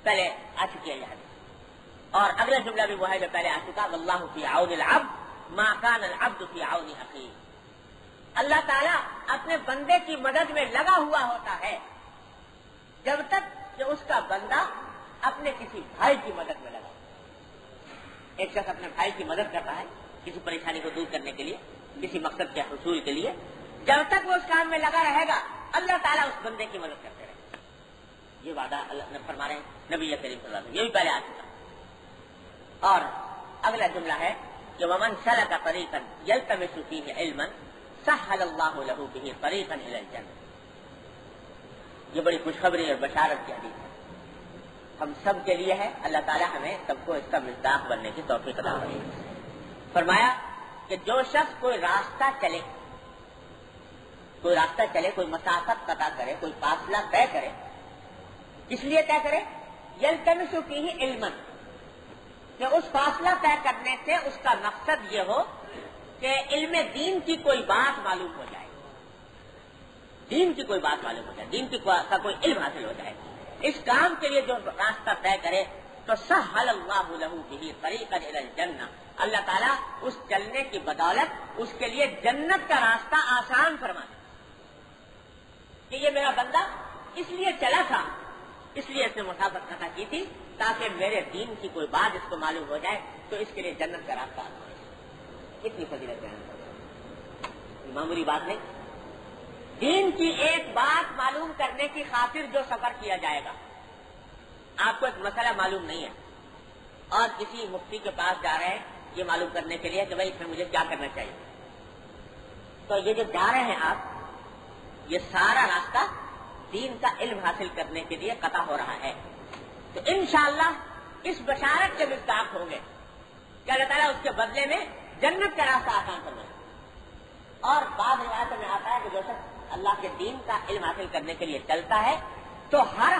B: پہلے آ چکی ہے یہ حدیث. اور اگلا جملہ بھی وہ ہے جو پہلے آ چکا, واللہ فی عون العبد ما کان العبد فی عون اخیہ. اللہ تعالیٰ اپنے بندے کی مدد میں لگا ہوا ہوتا ہے جب تک کہ اس کا بندہ اپنے کسی بھائی کی مدد میں لگا. ایک شخص اپنے بھائی کی مدد کر رہا ہے کسی پریشانی کو دور کرنے کے لیے, کسی مقصد کے حصول کے لیے, جب تک وہ اس کام میں لگا رہے گا اللہ تعالیٰ اس بندے کی مدد کرتے رہے گا. یہ وعدہ اللہ نے فرما رہے ہیں نبی کریم صلی اللہ علیہ وسلم, یہ بھی پہلے آ چکا. اور اگلا جملہ ہے کہ ومن سلک طریقا یلتمس فیہ علما سہل اللہ لہ بہ طریقا الی الجنہ. یہ بڑی خوشخبری اور بشارت کی حدیث ہے, ہم سب کے لیے ہے. اللہ تعالیٰ ہمیں سب کو اس کا مصداق بننے کی توفیق عطا فرمائے. فرمایا کہ جو شخص کوئی راستہ چلے, کوئی مسافت قطع کرے, کوئی فاصلہ طے کرے, اس لیے طے کرے یلتمس فیہ علما, کہ اس فاصلہ طے کرنے سے اس کا مقصد یہ ہو کہ علم دین کی کوئی بات معلوم ہو جائے, دین کی کوئی بات معلوم ہو جائے, دین کا کوئی علم حاصل ہو جائے. اس کام کے لیے جو راستہ طے کرے تو سہل اللہ لہ بہ طریقا الی الجنہ, اللہ تعالیٰ اس چلنے کی بدولت اس کے لیے جنت کا راستہ آسان فرما دے. کہ یہ میرا بندہ اس لیے چلا تھا, اس لیے اس نے مسافت قطع کی تھی تاکہ میرے دین کی کوئی بات اس کو معلوم ہو جائے, تو اس کے لیے جنت کا راستہ آسان ہو جائے. اتنی فضیلت ہے, معمولی بات نہیں. دین کی ایک بات معلوم کرنے کی خاطر جو سفر کیا جائے گا, آپ کو ایک مسئلہ معلوم نہیں ہے اور کسی مفتی کے پاس جا رہے ہیں یہ معلوم کرنے کے لیے کہ بھائی اس میں مجھے کیا کرنا چاہیے, تو یہ جو جا رہے ہیں آپ, یہ سارا راستہ دین کا علم حاصل کرنے کے لیے قطع ہو رہا ہے. تو انشاءاللہ اس بشارت کے مصداق ہوں گے کہ اللہ تعالیٰ اس کے بدلے میں جنت کا راستہ آسان کرنا ہے. اور بعض روایتوں میں آتا ہے کہ جو شخص اللہ کے دین کا علم حاصل کرنے کے لیے چلتا ہے تو ہر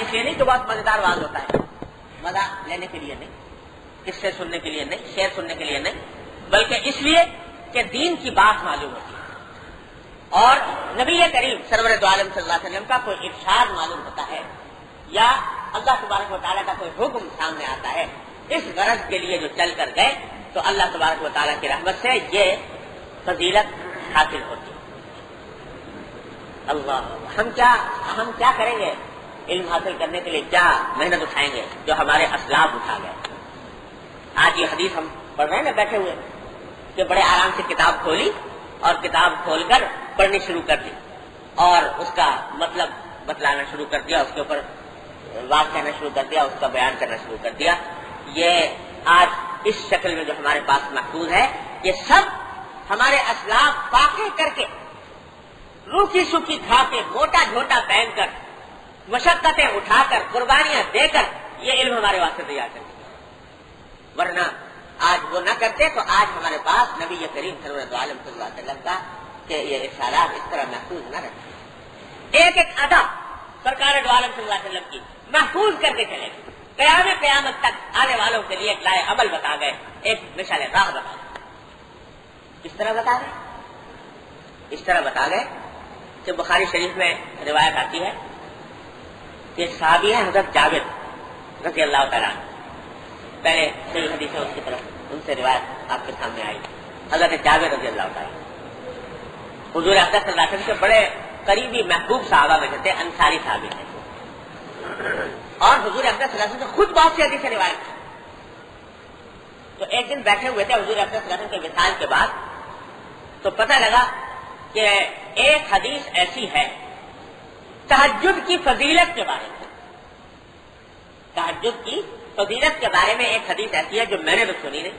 B: اس لیے نہیں کہ بہت مزیدار واز ہوتا ہے، مزہ لینے کے لیے نہیں، قصے سننے کے لیے نہیں، شعر سننے کے لیے نہیں، بلکہ اس لیے کہ دین کی بات معلوم ہوتی ہے اور نبی کریم سرور دو عالم صلی اللہ علیہ وسلم کا کوئی ارشاد معلوم ہوتا ہے یا اللہ تبارک و تعالیٰ کا کوئی حکم سامنے آتا ہے، اس غرض کے لیے جو چل کر گئے تو اللہ تبارک و تعالیٰ کی رحمت سے یہ فضیلت حاصل ہوتی ہے۔ اللہ، ہم کیا کریں گے علم حاصل کرنے کے لیے، کیا محنت اٹھائیں گے جو ہمارے اسلاف اٹھا گئے۔ آج یہ حدیث ہم پڑھ رہے ہیں نا بیٹھے ہوئے، کہ بڑے آرام سے کتاب کھولی اور کتاب کھول کر پڑھنی شروع کر دی اور اس کا مطلب بتلانا شروع کر دیا، اس کے اوپر بات کہنا شروع کر دیا، اس کا بیان کرنا شروع کر دیا۔ یہ آج اس شکل میں جو ہمارے پاس محفوظ ہے، یہ سب ہمارے اسلاف واقع کر کے، روکھی سوکھی کھا کے، موٹا جھوٹا پہن کر، مشقتیں اٹھا کر، قربانیاں دے کر یہ علم ہمارے واسطے تیار کر دیا، ورنہ آج وہ نہ کرتے تو آج ہمارے پاس نبی کریم سرور دو عالم صلی اللہ علیہ وسلم کا کہ یہ ارشادات اس طرح محفوظ نہ رہتے، ایک ایک ادا سرکار دو عالم صلی اللہ علیہ وسلم کی محفوظ کر کے چلے گئے، قیامت تک آنے والوں کے لیے ایک لائے عمل بتا گئے، ایک مثال راہ بتا گئے۔ کس طرح بتا گئے؟ اس طرح بتا گئے کہ بخاری شریف میں روایت آتی ہے کہ صحابی ہیں حضرت جابر رضی اللہ تعالیٰ، پہلے صحیح حدیث ہے اس کی طرف ان سے روایت آپ کے سامنے آئی، حضرت جابر رضی اللہ تعالیٰ حضور اقدس صلی اللہ علیہ وسلم کے بڑے قریبی محبوب صحابہ میں سے تھے، انصاری صحابی تھے، اور حضور اقدس صلی اللہ علیہ وسلم سے خود بہت سی حدیثیں روایت تھی۔ تو ایک دن بیٹھے ہوئے تھے حضور اقدس صلی اللہ علیہ وسلم کے وصال کے بعد، تو پتہ لگا کہ ایک حدیث ایسی ہے تہجد کی فضیلت کے بارے میں، تہجد کی فضیلت کے بارے میں ایک حدیث ایسی ہے جو میں نے تو سنی نہیں،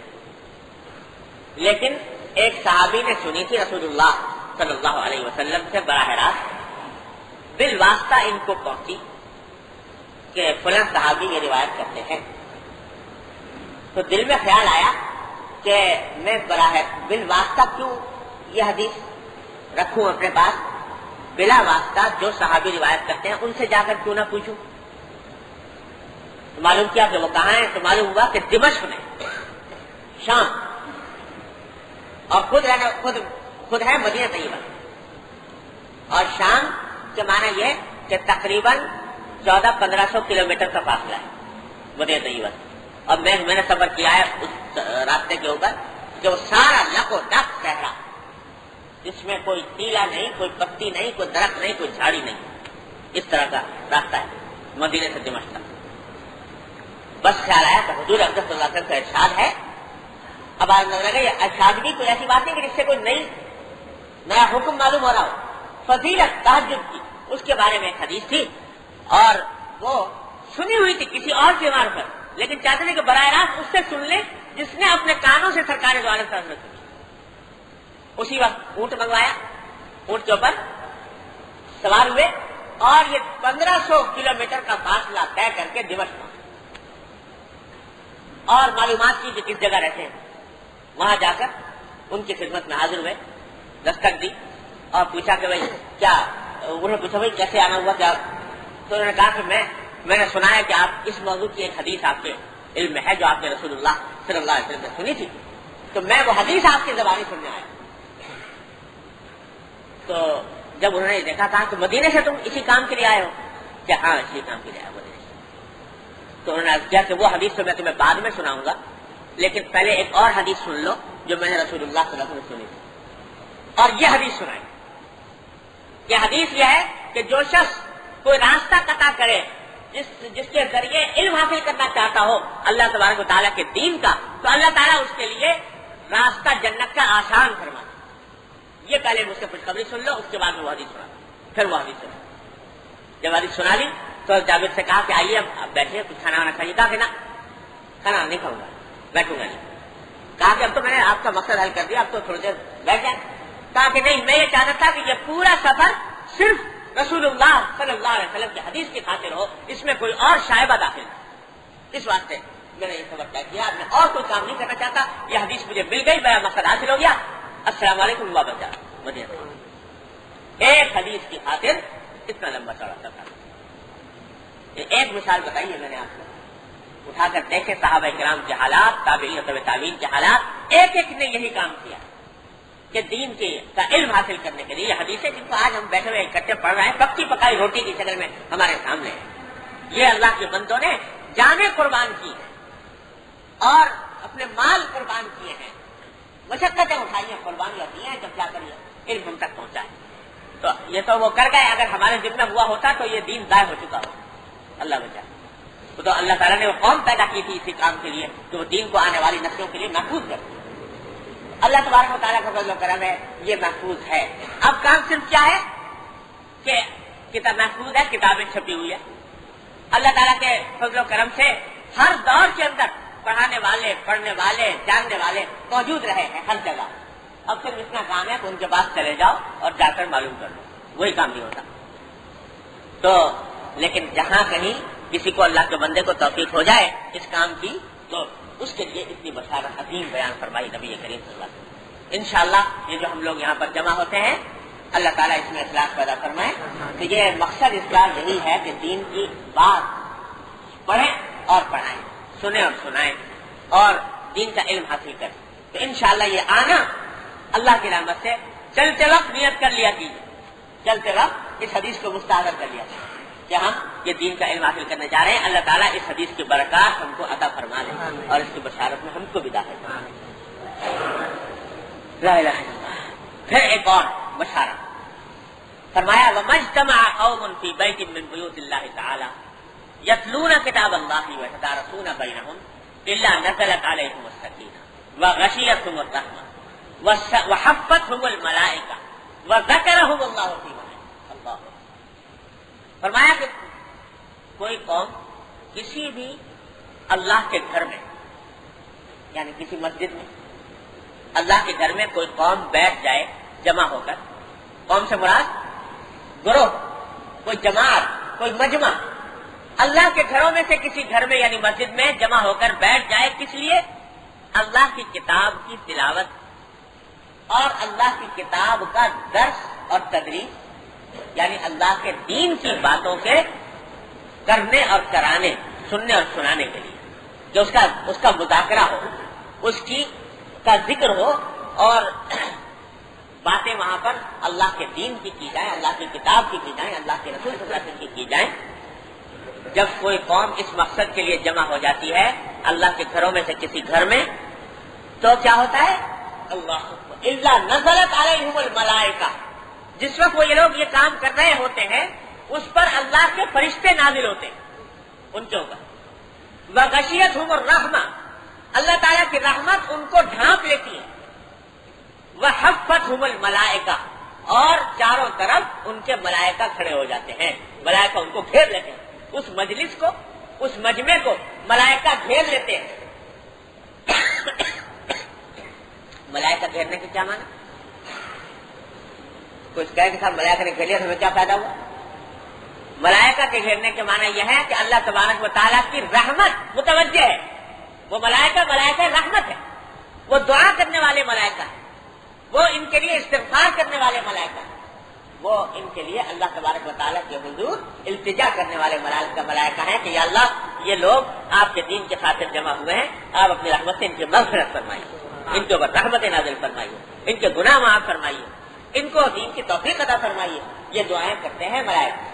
B: لیکن ایک صحابی نے سنی تھی رسول اللہ صلی اللہ علیہ وسلم سے براہ راست، بالواسطہ ان کو پہنچی کہ فلاں صحابی یہ روایت کرتے ہیں، تو دل میں خیال آیا کہ میں بالواسطہ کیوں یہ حدیث رکھوں اپنے پاس، بلا واسطہ جو صحابی روایت کرتے ہیں ان سے جا کر کیوں نہ پوچھوں۔ تو معلوم کیا کہ وہ کہاں ہیں، تو معلوم ہوا کہ دمشق میں، شام، اور خود ہے مدینہ طیبہ، اور شام کے معنی یہ کہ تقریباً 1400-1500 کلومیٹر کا فاصلہ ہے مدینہ طیبہ، اور میں نے سفر کیا ہے اس راستے کے اوپر کہ وہ سارا لق و ڈق صحرا، جس میں کوئی ٹیلا نہیں، کوئی پتی نہیں، کوئی درخت نہیں، کوئی جھاڑی نہیں، اس طرح کا راستہ ہے مدینے سے دمشق تک۔ بس خیال آیا کہ حضور اقدس صلی اللہ علیہ وسلم کا ارشاد ہے، اب آج لگا یہ ارشاد بھی کوئی ایسی بات نہیں کہ جس سے کوئی نیا حکم معلوم ہو رہا ہو، فضیلت تہجد کی اس کے بارے میں ایک حدیث تھی، اور وہ سنی ہوئی تھی کسی اور تہوار پر، لیکن چاہتے تھے کہ براہ راست اس سے سن لیں جس نے اپنے کانوں سے سرکار دو عالم صلی اللہ علیہ وسلم سنی۔ اسی وقت اونٹ منگوایا، اونٹ کے اوپر سوار ہوئے اور یہ 1500 کلومیٹر کا فاصلہ طے کر کے دمشق پہنچے، اور معلومات کی کہ کس جگہ رہتے ہیں، وہاں جا کر ان کی خدمت میں حاضر ہوئے، دستک دی اور پوچھا کہ بھائی کیا، انہوں نے پوچھا بھائی کیسے آنا ہوا کیا، تو انہوں نے کہا کہ میں نے سنا ہے کہ آپ اس موضوع کی ایک حدیث آپ کے علم میں ہے جو آپ نے رسول اللہ صلی اللہ علیہ وسلم سے سنی تھی، تو میں وہ حدیث آپ کی زبانی سننے آیا۔ تو جب انہوں نے دیکھا تھا کہ مدینے سے تم اسی کام کے لیے آئے ہو، کہ ہاں اسی کام کے لیے آئے مدینے سے، تو انہوں نے کیا کہ وہ حدیث تو میں تمہیں بعد میں سناؤں گا، لیکن پہلے ایک اور حدیث سن لو جو میں نے رسول اللہ صلی اللہ علیہ وسلم سے سنی تھی، اور یہ حدیث سنائی۔ یہ حدیث یہ ہے کہ جو شخص کوئی راستہ قطع کرے جس کے ذریعے علم حاصل کرنا چاہتا ہو اللہ تبارک و تعالیٰ کے دین کا، تو اللہ تعالیٰ اس کے لیے راستہ جنت کا آسان فرما۔ یہ پہلے مجھ سے خوشخبری سن لو، اس کے بعد میں وہ حدیث سنا، پھر وہ حدیث سنا۔ جب حدیث سنا لی تو جابر سے کہا کہ آئیے اب بیٹھیے، کچھ کھانا وانا کھائیے، کہا کہ نہ کھانا نہیں کھاؤں گا، بیٹھوں گا نہیں، کہا کہ اب تو میں نے آپ کا مقصد حل کر دیا، اب تو تھوڑی دیر بیٹھ جائیں، کہا کہ نہیں، میں یہ چاہتا تھا کہ یہ پورا سفر صرف رسول اللہ صلی اللہ علیہ وسلم کی حدیث کی خاطر ہو، اس میں کوئی اور شائبہ داخل نہ، اس واسطے میں نے یہ سفر طے کیا، میں اور کوئی کام نہیں کرنا چاہتا، یہ حدیث مجھے مل گئی، میرا مقصد حاصل ہو گیا، السلام علیکم واپس جا مدینہ۔ ایک حدیث کی خاطر اتنا لمبا چوڑا سفر، ایک مثال بتائیے میں نے آپ کو، اٹھا کر دیکھے صحابہ کرام کے حالات، تابعین و تبع تابعین کے حالات، ایک ایک نے یہی کام کیا کہ دین کا علم حاصل کرنے کے لیے یہ حدیثیں جن کو آج ہم بیٹھے ہوئے اکٹھے پڑھ رہے ہیں پکی پکائی روٹی کی شکل میں ہمارے سامنے ہے۔ یہ اللہ کے بندوں نے جانیں قربان کی ہیں اور اپنے مال قربان کیے ہیں، مشقتیں اٹھائی ہیں، قربانیاں دی ہیں، جب جا کر یہ علم ہم تک پہنچا ہے۔ تو یہ تو وہ کر گئے، اگر ہمارے ذمہ ہوا ہوتا تو یہ دین ضائع ہو چکا ہو، اللہ بچا۔ تو اللہ تعالیٰ نے وہ قوم پیدا کی تھی اسی کام کے لیے کہ وہ دین کو آنے والی نسلوں کے لیے محفوظ کر۔ اللہ تبارک و تعالیٰ کا فضل و کرم ہے، یہ محفوظ ہے۔ اب کام صرف کیا ہے کہ کتاب محفوظ ہے، کتابیں چھپی ہوئی ہے، اللہ تعالیٰ کے فضل و کرم سے ہر دور کے اندر پڑھانے والے، پڑھنے والے، جاننے والے موجود رہے ہیں ہر جگہ۔ اب صرف اتنا کام ہے کہ ان کے پاس چلے جاؤ اور جا کر معلوم کر لو، وہی کام نہیں ہوتا۔ تو لیکن جہاں کہیں کسی کو اللہ کے بندے کو توفیق ہو جائے اس کام کی، تو اس کے لیے اتنی بشارت عظیم بیان فرمائی نبی کریم صلی اللہ علیہ وسلم۔ انشاءاللہ یہ جو ہم لوگ یہاں پر جمع ہوتے ہیں، اللہ تعالیٰ اس میں اخلاص پیدا فرمائے کہ یہ مقصد اس کا یہی ہے کہ دین کی بات پڑھیں اور پڑھائیں، سنیں اور سنائیں اور دین کا علم حاصل کریں۔ تو انشاءاللہ یہ آنا اللہ کی رحمت سے چلتے وقت نیت کر لیا کیجیے، چلتے وقت اس حدیث کو مستحضر کر لیا کہ ہم یہ دین کا علم حاصل کرنے جا رہے ہیں، اللہ تعالیٰ اس حدیث کی برکات ہم کو عطا فرما دے اور اس کی بشارت میں ہم کو بھی داخل فرما دے۔ لا الہ الا اللہ۔ پھر ایک اور بشارت فرمایا وَمَا اجْتَمَعَ قَوْمٌ فِي بَيْتٍ مِّن بُيُوتِ اللَّهِ تَعَالَىٰ يَتْلُونَ كِتَابَ اللَّهِ وَيَتَدَارَسُونَ بَيْنَهُمْ إِلَّا نَزَلَتْ عَلَيْهِمُ السَّكِينَةُ وَغَشِيَتْهُمُ الرَّحْمَةُ وَحَفَّتْهُمُ الْمَلَائِكَةُ وَذَكَرَهُمُ اللَّهُ فِي مَن عِندَهُ۔ اللہ فرمایا کہ کوئی قوم کسی بھی اللہ کے گھر میں، یعنی کسی مسجد میں، اللہ کے گھر میں کوئی قوم بیٹھ جائے جمع ہو کر، قوم سے مراد گروہ، کوئی جماعت، کوئی مجمع، اللہ کے گھروں میں سے کسی گھر میں یعنی مسجد میں جمع ہو کر بیٹھ جائے، کس لیے؟ اللہ کی کتاب کی تلاوت اور اللہ کی کتاب کا درس اور تدریس، یعنی اللہ کے دین کی باتوں کے کرنے اور کرانے، سننے اور سنانے کے لیے، جو اس کا مذاکرہ ہو، اس کا ذکر ہو اور باتیں وہاں پر اللہ کے دین کی جائیں، اللہ کی کتاب کی جائیں، اللہ کے رسول صلی اللہ علیہ وسلم کی جائیں۔ جب کوئی قوم اس مقصد کے لیے جمع ہو جاتی ہے اللہ کے گھروں میں سے کسی گھر میں، تو کیا ہوتا ہے؟ اللہ الا نزلت علیہم الملائکہ، جس وقت وہ یہ لوگ یہ کام کر رہے ہوتے ہیں اس پر اللہ کے فرشتے نازل ہوتے ہیں ان کے اوپر، وغشیتہم الرحمہ، اللہ تعالیٰ کی رحمت ان کو ڈھانپ لیتی ہے، وحفتہم الملائکہ، اور چاروں طرف ان کے ملائکہ کھڑے ہو جاتے ہیں، ملائکہ ان کو گھیر لیتے ہیں، اس مجلس کو، اس مجمع کو ملائکہ گھیر لیتے ہیں۔ ملائکہ گھیرنے کے کیا معنی؟ کچھ کہے کہ صاحب ملائکہ نے گھیر لیا، ہمیں کیا فائدہ ہوا؟ ملائکہ کے گھیرنے کے معنی یہ ہے کہ اللہ تبارک و تعالیٰ کی رحمت متوجہ ہے، وہ ملائکہ رحمت ہے، وہ دعا کرنے والے ملائکہ ہیں، وہ ان کے لیے استغفار کرنے والے ملائکہ ہیں، وہ ان کے لیے اللہ تبارک و تعالیٰ کے حضور التجا کرنے والے ملائکہ ہیں کہ یا اللہ یہ لوگ آپ کے دین کے خاطر جمع ہوئے ہیں، آپ اپنی رحمت سے ان کی مغفرت فرمائیے، ان کے اوپر رحمت نازل فرمائیے، ان کے گناہ معاف فرمائیے، ان کو دین کی توفیق عطا فرمائیے۔ یہ دعائیں کرتے ہیں ملائکہ،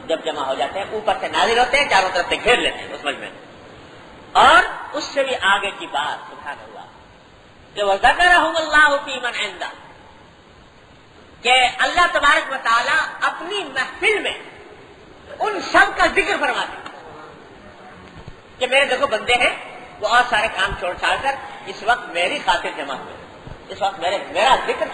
B: جب جمع ہو جاتے ہیں اوپر سے نازل ہوتے ہیں، چاروں طرف سے گھیر لیتے ہیں اس مجمع میں۔ اور اس سے بھی آگے کی بات سبحان اللہ کہ وَذَكَرَهُمُ اللَّهُ فِي مَنْ عِندَهُ، کہ اللہ تبارک و تعالیٰ اپنی محفل میں ان سب کا ذکر فرماتے ہیں کہ میرے دیکھو بندے ہیں، وہ اور سارے کام چھوڑ چھاڑ کر اس وقت میری خاطر جمع ہوئے، اس وقت میرا ذکر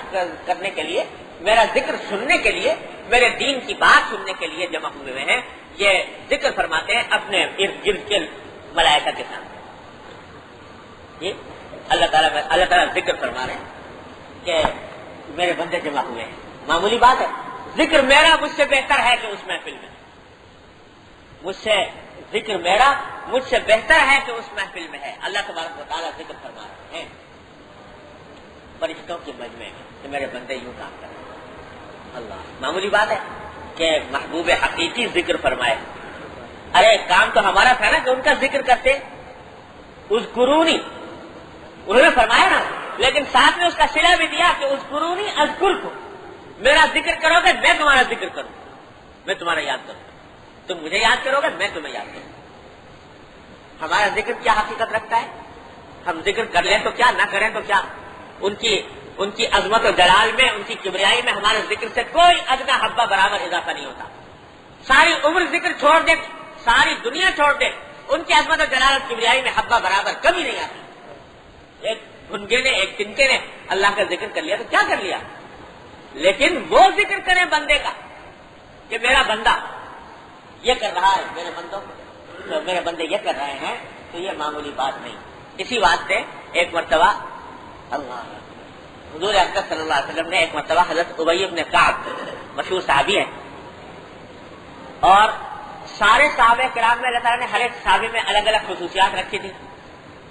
B: کرنے کے لیے، میرا ذکر سننے کے لیے، میرے دین کی بات سننے کے لیے جمع ہوئے ہیں۔ یہ ذکر فرماتے ہیں اپنے ارد گرد کے ملائکہ کے ساتھ۔ یہ اللہ تعالیٰ ذکر فرما رہے ہیں کہ میرے بندے جمع ہوئے ہیں، معمولی بات ہے، ذکر میرا مجھ سے بہتر ہے کہ اس محفل میں، ذکر میرا مجھ سے بہتر ہے کہ اس محفل میں ہے۔ اللہ تبارک و تعالیٰ ذکر فرما رہے ہیں فرشتوں کے مجمع میں کہ میرے بندے یوں کام کر رہے ہیں۔ اللہ معمولی بات ہے کہ محبوب حقیقی ذکر فرمائے، ارے کام تو ہمارا تھا نا کہ ان کا ذکر کرتے. اذکرونی انہوں نے فرمایا نا، لیکن ساتھ میں اس کا صلہ بھی دیا کہ اذکرونی اذکرکم، میرا ذکر کرو گے میں تمہارا ذکر کروں، میں تمہارا یاد کروں. تم مجھے یاد کرو گے میں تمہیں یاد کروں. ہمارا ذکر کیا حقیقت رکھتا ہے؟ ہم ذکر کر لیں تو کیا، نہ کریں تو کیا. ان کی عظمت و جلال میں، ان کی کبریائی میں ہمارے ذکر سے کوئی ادنا حبہ برابر اضافہ نہیں ہوتا. ساری عمر ذکر چھوڑ دے، ساری دنیا چھوڑ دے، ان کی عظمت و جلال اور کبریائی میں حبہ برابر کبھی نہیں آتی. ایک بھنگے نے، ایک تنکے نے اللہ کا ذکر کر لیا تو کیا کر لیا. لیکن وہ ذکر کریں بندے کا کہ میرا بندہ یہ کر رہا ہے، میرے بندوں تو میرے بندے یہ کر رہے ہیں، تو یہ معمولی بات نہیں. اسی واسطے ایک مرتبہ اللہ حضور اکرم صلی اللہ علیہ وسلم نے ایک مرتبہ حضرت ابی بن کعب، مشہور صحابی ہیں، اور سارے صحابہ کرام میں اللہ تعالیٰ نے ہر ایک صحابی میں الگ الگ خصوصیات رکھی تھی.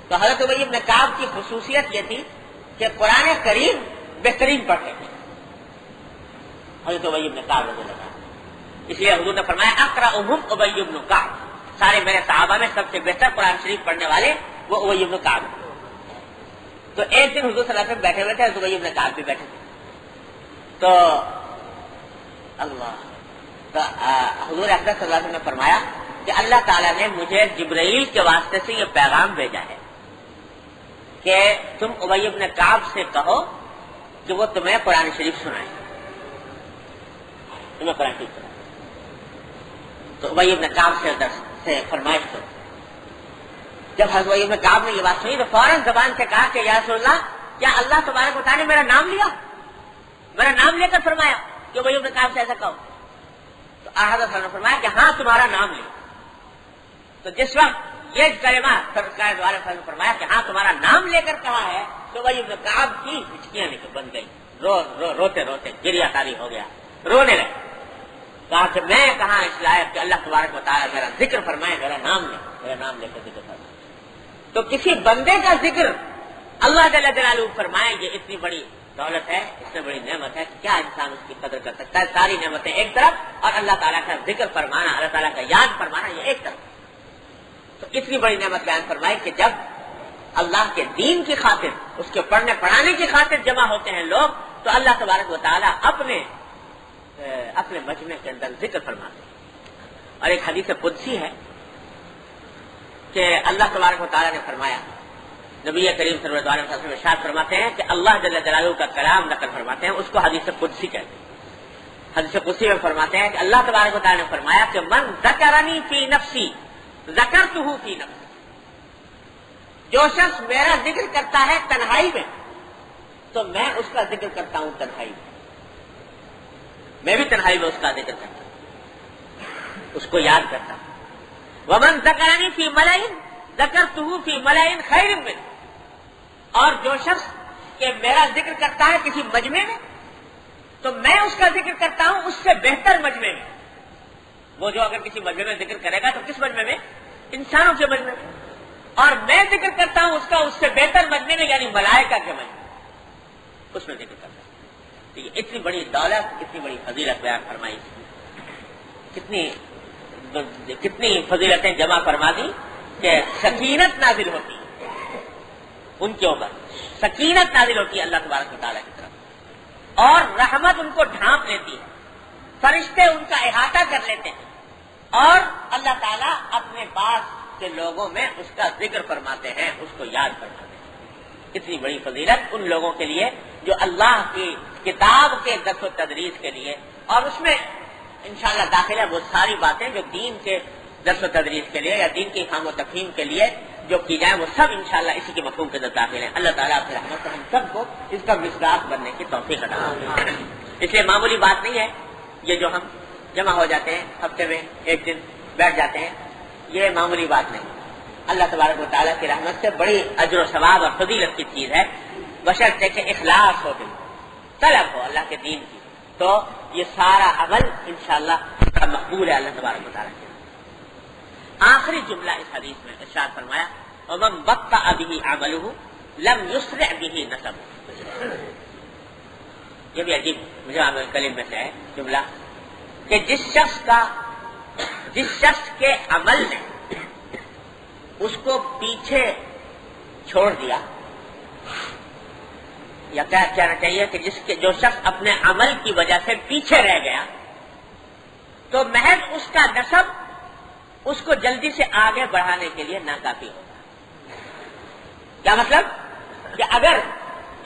B: تو حضرت ابی بن کعب کی خصوصیت یہ تھی کہ قرآن کریم بہترین پڑھتے تھے. حضرت ابی بن کعب رضی اللہ عنہ، اس لیے حضور نے فرمایا اقرأہم ابی بن کعب، سارے میرے صحابہ میں سب سے بہتر قرآن شریف پڑھنے والے وہ ابی بن کعب. تو ایک دن حضور صلی اللہ علیہ وسلم بیٹھے ہوئے تھے، حضرت ابی بن کعب بھی بیٹھے تھے. تو حضور اکرم صلی اللہ علیہ وسلم نے فرمایا کہ اللہ تعالیٰ نے مجھے جبرائیل کے واسطے سے یہ پیغام بھیجا ہے کہ تم ابی بن کعب سے کہو کہ وہ تمہیں قرآن شریف سنائیں، تمہیں قرآن شریف سنائیں. تو ابی بن کعب سے فرمائش کرو. جب حضرت ابی بن کعب نے یہ بات سنی تو فوراً زبان سے کہا کہ یا رسول اللہ، کیا اللہ تبارک و تعالیٰ نے میرا نام لیا، میرا نام لے کر فرمایا کہ ابی بن کعب سے ایسا کہو. تو حضرت نے فرمایا کہ ہاں تمہارا نام لے. تو جس وقت یہ کلمہ سرکار دوارے نے فرمایا کہ ہاں تمہارا نام لے کر کہا ہے، تو ابی بن کعب کی ہچکیاں بن گئی، روتے روتے گریا تاری ہو گیا، رونے لگے. کہا کہ میں کہاں اس لائق کہ اللہ تبارک و تعالیٰ میرا ذکر فرمائے، میرا نام لے کر ذکر فرمائے. تو کسی بندے کا ذکر اللہ جل جلالہ فرمائے، یہ اتنی بڑی دولت ہے، اس سے بڑی نعمت ہے، کیا انسان اس کی قدر کر سکتا ہے. ساری نعمتیں ایک طرف اور اللہ تعالیٰ کا ذکر فرمانا، اللہ تعالیٰ کا یاد فرمانا یہ ایک طرف. تو اتنی بڑی نعمت بیان فرمائی کہ جب اللہ کے دین کی خاطر، اس کے پڑھنے پڑھانے کی خاطر جمع ہوتے ہیں لوگ، تو اللہ تبارک و تعالیٰ اپنے مجمع کے اندر ذکر فرماتے ہیں. اور ایک حدیث قدسی ہے کہ اللہ تبارک و تعالیٰ نے فرمایا، نبی کریم صلی اللہ علیہ وسلم ارشاد فرماتے ہیں کہ اللہ جل جلالہ کا کلام نقل فرماتے ہیں، اس کو حدیث قدسی کہتے ہیں. حدیث قدسی میں فرماتے ہیں کہ اللہ تبارک و تعالیٰ نے فرمایا کہ من ذکرنی فی نفسی ذکرتہ فی نفسی، جو شخص میرا ذکر کرتا ہے تنہائی میں تو میں اس کا ذکر کرتا ہوں تنہائی میں. میں بھی تنہائی میں اس کا ذکر کرتا ہوں، اس کو یاد کرتا ہوں. ومن ذکرنی فی ملئ ذکرتہ فی ملئ خیر منہ، اور جو شخص کہ میرا ذکر کرتا ہے کسی مجمع میں تو میں اس کا ذکر کرتا ہوں اس سے بہتر مجمع میں. وہ جو اگر کسی مجمع میں ذکر کرے گا تو کس مجمع میں؟ انسانوں کے مجمع میں. اور میں ذکر کرتا ہوں اس کا اس سے بہتر مجمع میں، یعنی ملائکہ کے مجمع، اس میں ذکر کرتا ہوں. یہ اتنی بڑی دولت، اتنی بڑی فضیلت بیان فرمائی، کتنی فضیلتیں جمع فرما دی کہ سکینت نازل ہوتی ان کے اوپر، سکینت نازل ہوتی ہے اللہ تبارک و تعالیٰ کی طرف، اور رحمت ان کو ڈھانپ لیتی ہے، فرشتے ان کا احاطہ کر لیتے ہیں، اور اللہ تعالیٰ اپنے پاس کے لوگوں میں اس کا ذکر فرماتے ہیں، اس کو یاد فرماتے ہیں. اتنی بڑی فضیلت ان لوگوں کے لیے جو اللہ کی کتاب کے درس و تدریس کے لیے، اور اس میں انشاءاللہ داخل ہے وہ ساری باتیں جو دین کے درس و تدریس کے لیے یا دین کی افہام و تفہیم کے لیے جو کی جائیں، وہ سب انشاءاللہ اسی کے مفہوم کے اندر داخل ہیں. اللہ تعالیٰ اپنی رحمت سے ہم سب کو اس کا مصداق بننے کی توفیق عطا فرمائے. اس لیے معمولی بات نہیں ہے یہ جو ہم جمع ہو جاتے ہیں، ہفتے میں ایک دن بیٹھ جاتے ہیں، یہ معمولی بات نہیں. اللہ تبارک و تعالیٰ کی رحمت سے بڑی اجر و ثواب اور فضیلت کی چیز ہے، بشرطے کہ اخلاص ہو، دل طلب ہو اللہ کے دین کی، تو یہ سارا عمل انشاءاللہ مقبول ہے اللہ تبارک و تعالیٰ کے. آخری جملہ اس حدیث میں ارشاد فرمایا وَمَنْ بَطَّأَ بِهِ عَمَلُهُ لَمْ يُسْرِعْ بِهِ نَسَبُهُ. یہ بھی عجیب جواب کلیم میں سے ہے جملہ کہ جس شخص کا جس شخص کے عمل نے اس کو پیچھے چھوڑ دیا، یا کیا کہنا چاہیے کہ جو شخص اپنے عمل کی وجہ سے پیچھے رہ گیا تو محض اس کا نسب اس کو جلدی سے آگے بڑھانے کے لیے ناکافی ہوگا۔ کیا مطلب؟ کہ اگر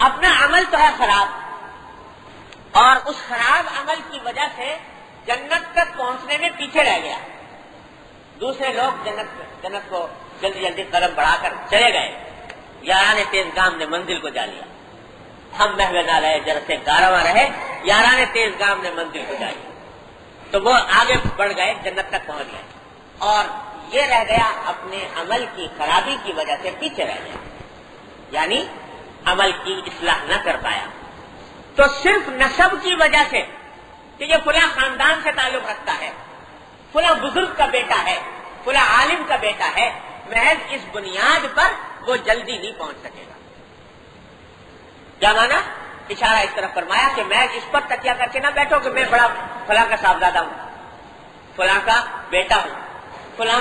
B: اپنا عمل تو ہے خراب اور اس خراب عمل کی وجہ سے جنت تک پہنچنے میں پیچھے رہ گیا، دوسرے لوگ جنت کو جلدی جلدی قدم بڑھا کر چلے گئے، یاران تیز گام نے منزل کو جا لیا، ہم محو نہ رہے جرسے کارواں رہے، یاران تیز گام نے منزل کو جا لیا، تو وہ آگے بڑھ گئے، جنت تک پہنچ گئے، اور یہ رہ گیا اپنے عمل کی خرابی کی وجہ سے پیچھے رہ گیا، یعنی عمل کی اصلاح نہ کر پایا۔ تو صرف نسب کی وجہ سے کہ یہ فلاں خاندان سے تعلق رکھتا ہے، فلاں بزرگ کا بیٹا ہے، فلاں عالم کا بیٹا ہے، محض اس بنیاد پر وہ جلدی نہیں پہنچ سکے گا۔ کیا مانا؟ اشارہ اس طرف فرمایا کہ میں اس پر تکیہ کر کے نہ بیٹھو کہ میں بڑا فلاں کا صاحبزادہ ہوں، فلاں کا بیٹا ہوں، فلاں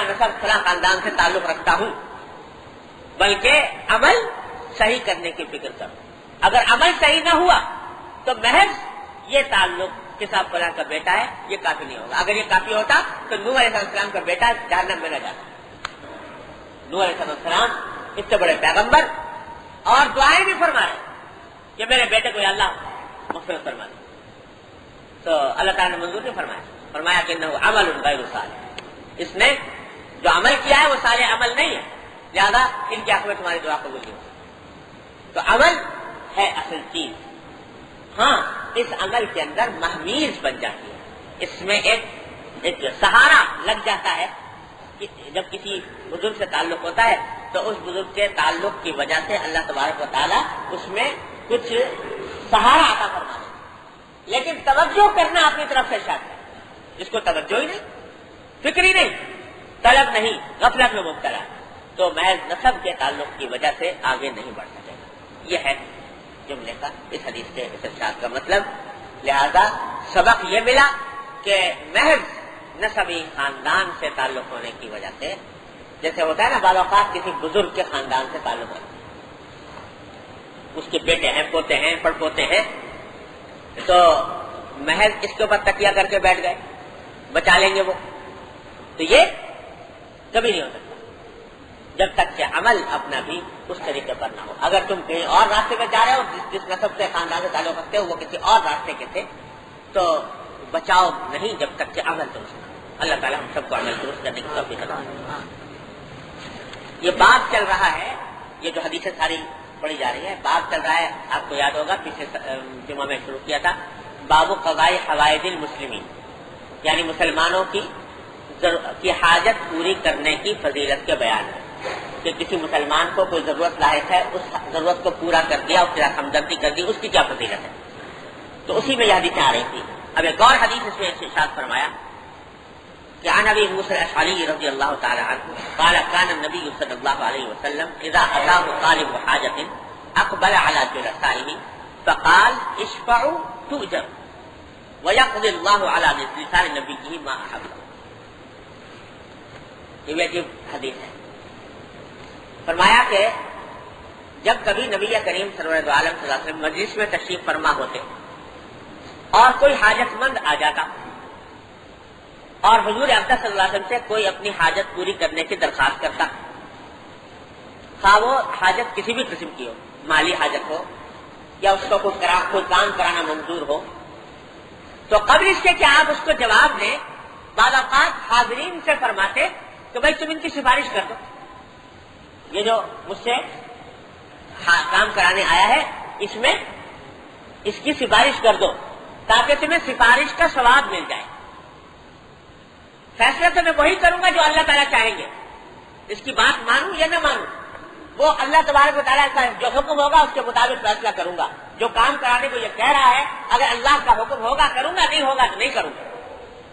B: نسل فلاں خاندان سے تعلق رکھتا ہوں، بلکہ عمل صحیح کرنے کی فکر کرو۔ اگر عمل صحیح نہ ہوا تو محض یہ تعلق کہ صاحب فلاں کا بیٹا ہے یہ کافی نہیں ہوگا۔ اگر یہ کافی ہوتا تو نوح علیہ السلام کا بیٹا جہنم میں نہ جاتا۔ نوح علیہ السلام اتنے بڑے پیغمبر اور دعائیں بھی فرمائے کہ میرے بیٹے کو یا اللہ مغفرت فرما دے، تو اللہ تعالیٰ نے منظور نہیں فرمایا کہ انہ عمل غیر صالح، اس نے جو عمل کیا ہے وہ صالح عمل نہیں ہے، لہذا ان کی حق میں تمہاری دعا قبول نہیں ہوگی۔ تو عمل ہے اصل چیز۔ ہاں، اس عمل کے اندر محمیز بن جاتی ہے، اس میں ایک سہارا لگ جاتا ہے کہ جب کسی بزرگ سے تعلق ہوتا ہے تو اس بزرگ کے تعلق کی وجہ سے اللہ تبارک و تعالیٰ اس میں کچھ سہارا عطا فرما ہے، لیکن توجہ کرنا اپنی طرف سے شرط ہے۔ جس کو توجہ ہی نہیں، فکر ہی نہیں، طلب نہیں، غفلت میں مبتلا، تو محض نسب کے تعلق کی وجہ سے آگے نہیں بڑھ سکے گا۔ یہ ہے جملے کا اس حدیث کے اس ارشاد کا مطلب۔ لہذا سبق یہ ملا کہ محض نسبی خاندان سے تعلق ہونے کی وجہ سے، جیسے ہوتا ہے نا بعض اوقات کسی بزرگ کے خاندان سے تعلق ہوتا ہے، اس کے بیٹے ہیں، پوتے ہیں، پڑ پوتے ہیں، تو محض اس کے اوپر تکیہ کر کے بیٹھ گئے بچا لیں گے وہ، تو یہ کبھی نہیں ہو سکتا جب تک کہ عمل اپنا بھی اس طریقے پر نہ ہو۔ اگر تم کہیں اور راستے پہ جا رہے ہو، جس نسب سے خاندان سے تعلق رکھتے ہو وہ کسی اور راستے کے تھے، تو بچاؤ نہیں جب تک کہ عمل درست نہ ہو۔ اللہ تعالیٰ ہم سب کو عمل درست کرنے کی توفیق عطا فرمائے۔ یہ باب چل رہا ہے، یہ جو حدیثیں ساری پڑھی جا رہی ہے، باب چل رہا ہے، آپ کو یاد ہوگا پچھلے جمعہ میں شروع کیا تھا، باب قضاء حوائج المسلمین، یعنی مسلمانوں کی حاجت پوری کرنے کی فضیلت کے بیان ہے کہ کسی مسلمان کو کوئی ضرورت لاحق ہے، اس ضرورت کو پورا کر دیا، اس کے ساتھ ہمدردی کر دی، اس کی کیا فضیلت ہے۔ تو اسی میں یہ حدیثیں آ رہی تھی۔ اب ایک اور حدیث اس میں ارشاد فرمایا کہ عن ابی موسیٰ الاشعری رضی اللہ تعالی عنہ قال كان النبي صلی اللہ علیہ وسلم اذا اتاه طالب حاجة اقبل على جلسائه فقال اشفعوا تؤجر ويقضي الله على لسان نبيه ما احب۔ یہ عجیب حدیث ہے۔ فرمایا کہ جب کبھی نبی کریم سرور دو عالم صلی اللہ علیہ وسلم مجلس میں تشریف فرما ہوتے اور کوئی حاجت مند آ جاتا اور حضور اقدس صلی اللہ علیہ وسلم سے کوئی اپنی حاجت پوری کرنے کی درخواست کرتا، خواہ وہ حاجت کسی بھی قسم کی ہو، مالی حاجت ہو یا اس کو کوئی کام کرانا منظور ہو، تو قبل اس کے کہ آپ اس کو جواب دیں، بعض اوقات حاضرین سے فرماتے کہ بھائی تم ان کی سفارش کر دو، یہ جو مجھ سے کام کرانے آیا ہے اس میں اس کی سفارش کر دو تاکہ تمہیں سفارش کا ثواب مل جائے۔ فیصلہ تو میں وہی کروں گا جو اللہ تعالیٰ چاہیں گے، اس کی بات مانوں یا نہ مانوں، وہ اللہ تبارک و تعالیٰ کا جو حکم ہوگا اس کے مطابق فیصلہ کروں گا۔ جو کام کرانے کو یہ کہہ رہا ہے اگر اللہ کا حکم ہوگا کروں گا، نہیں ہوگا تو نہیں کروں گا،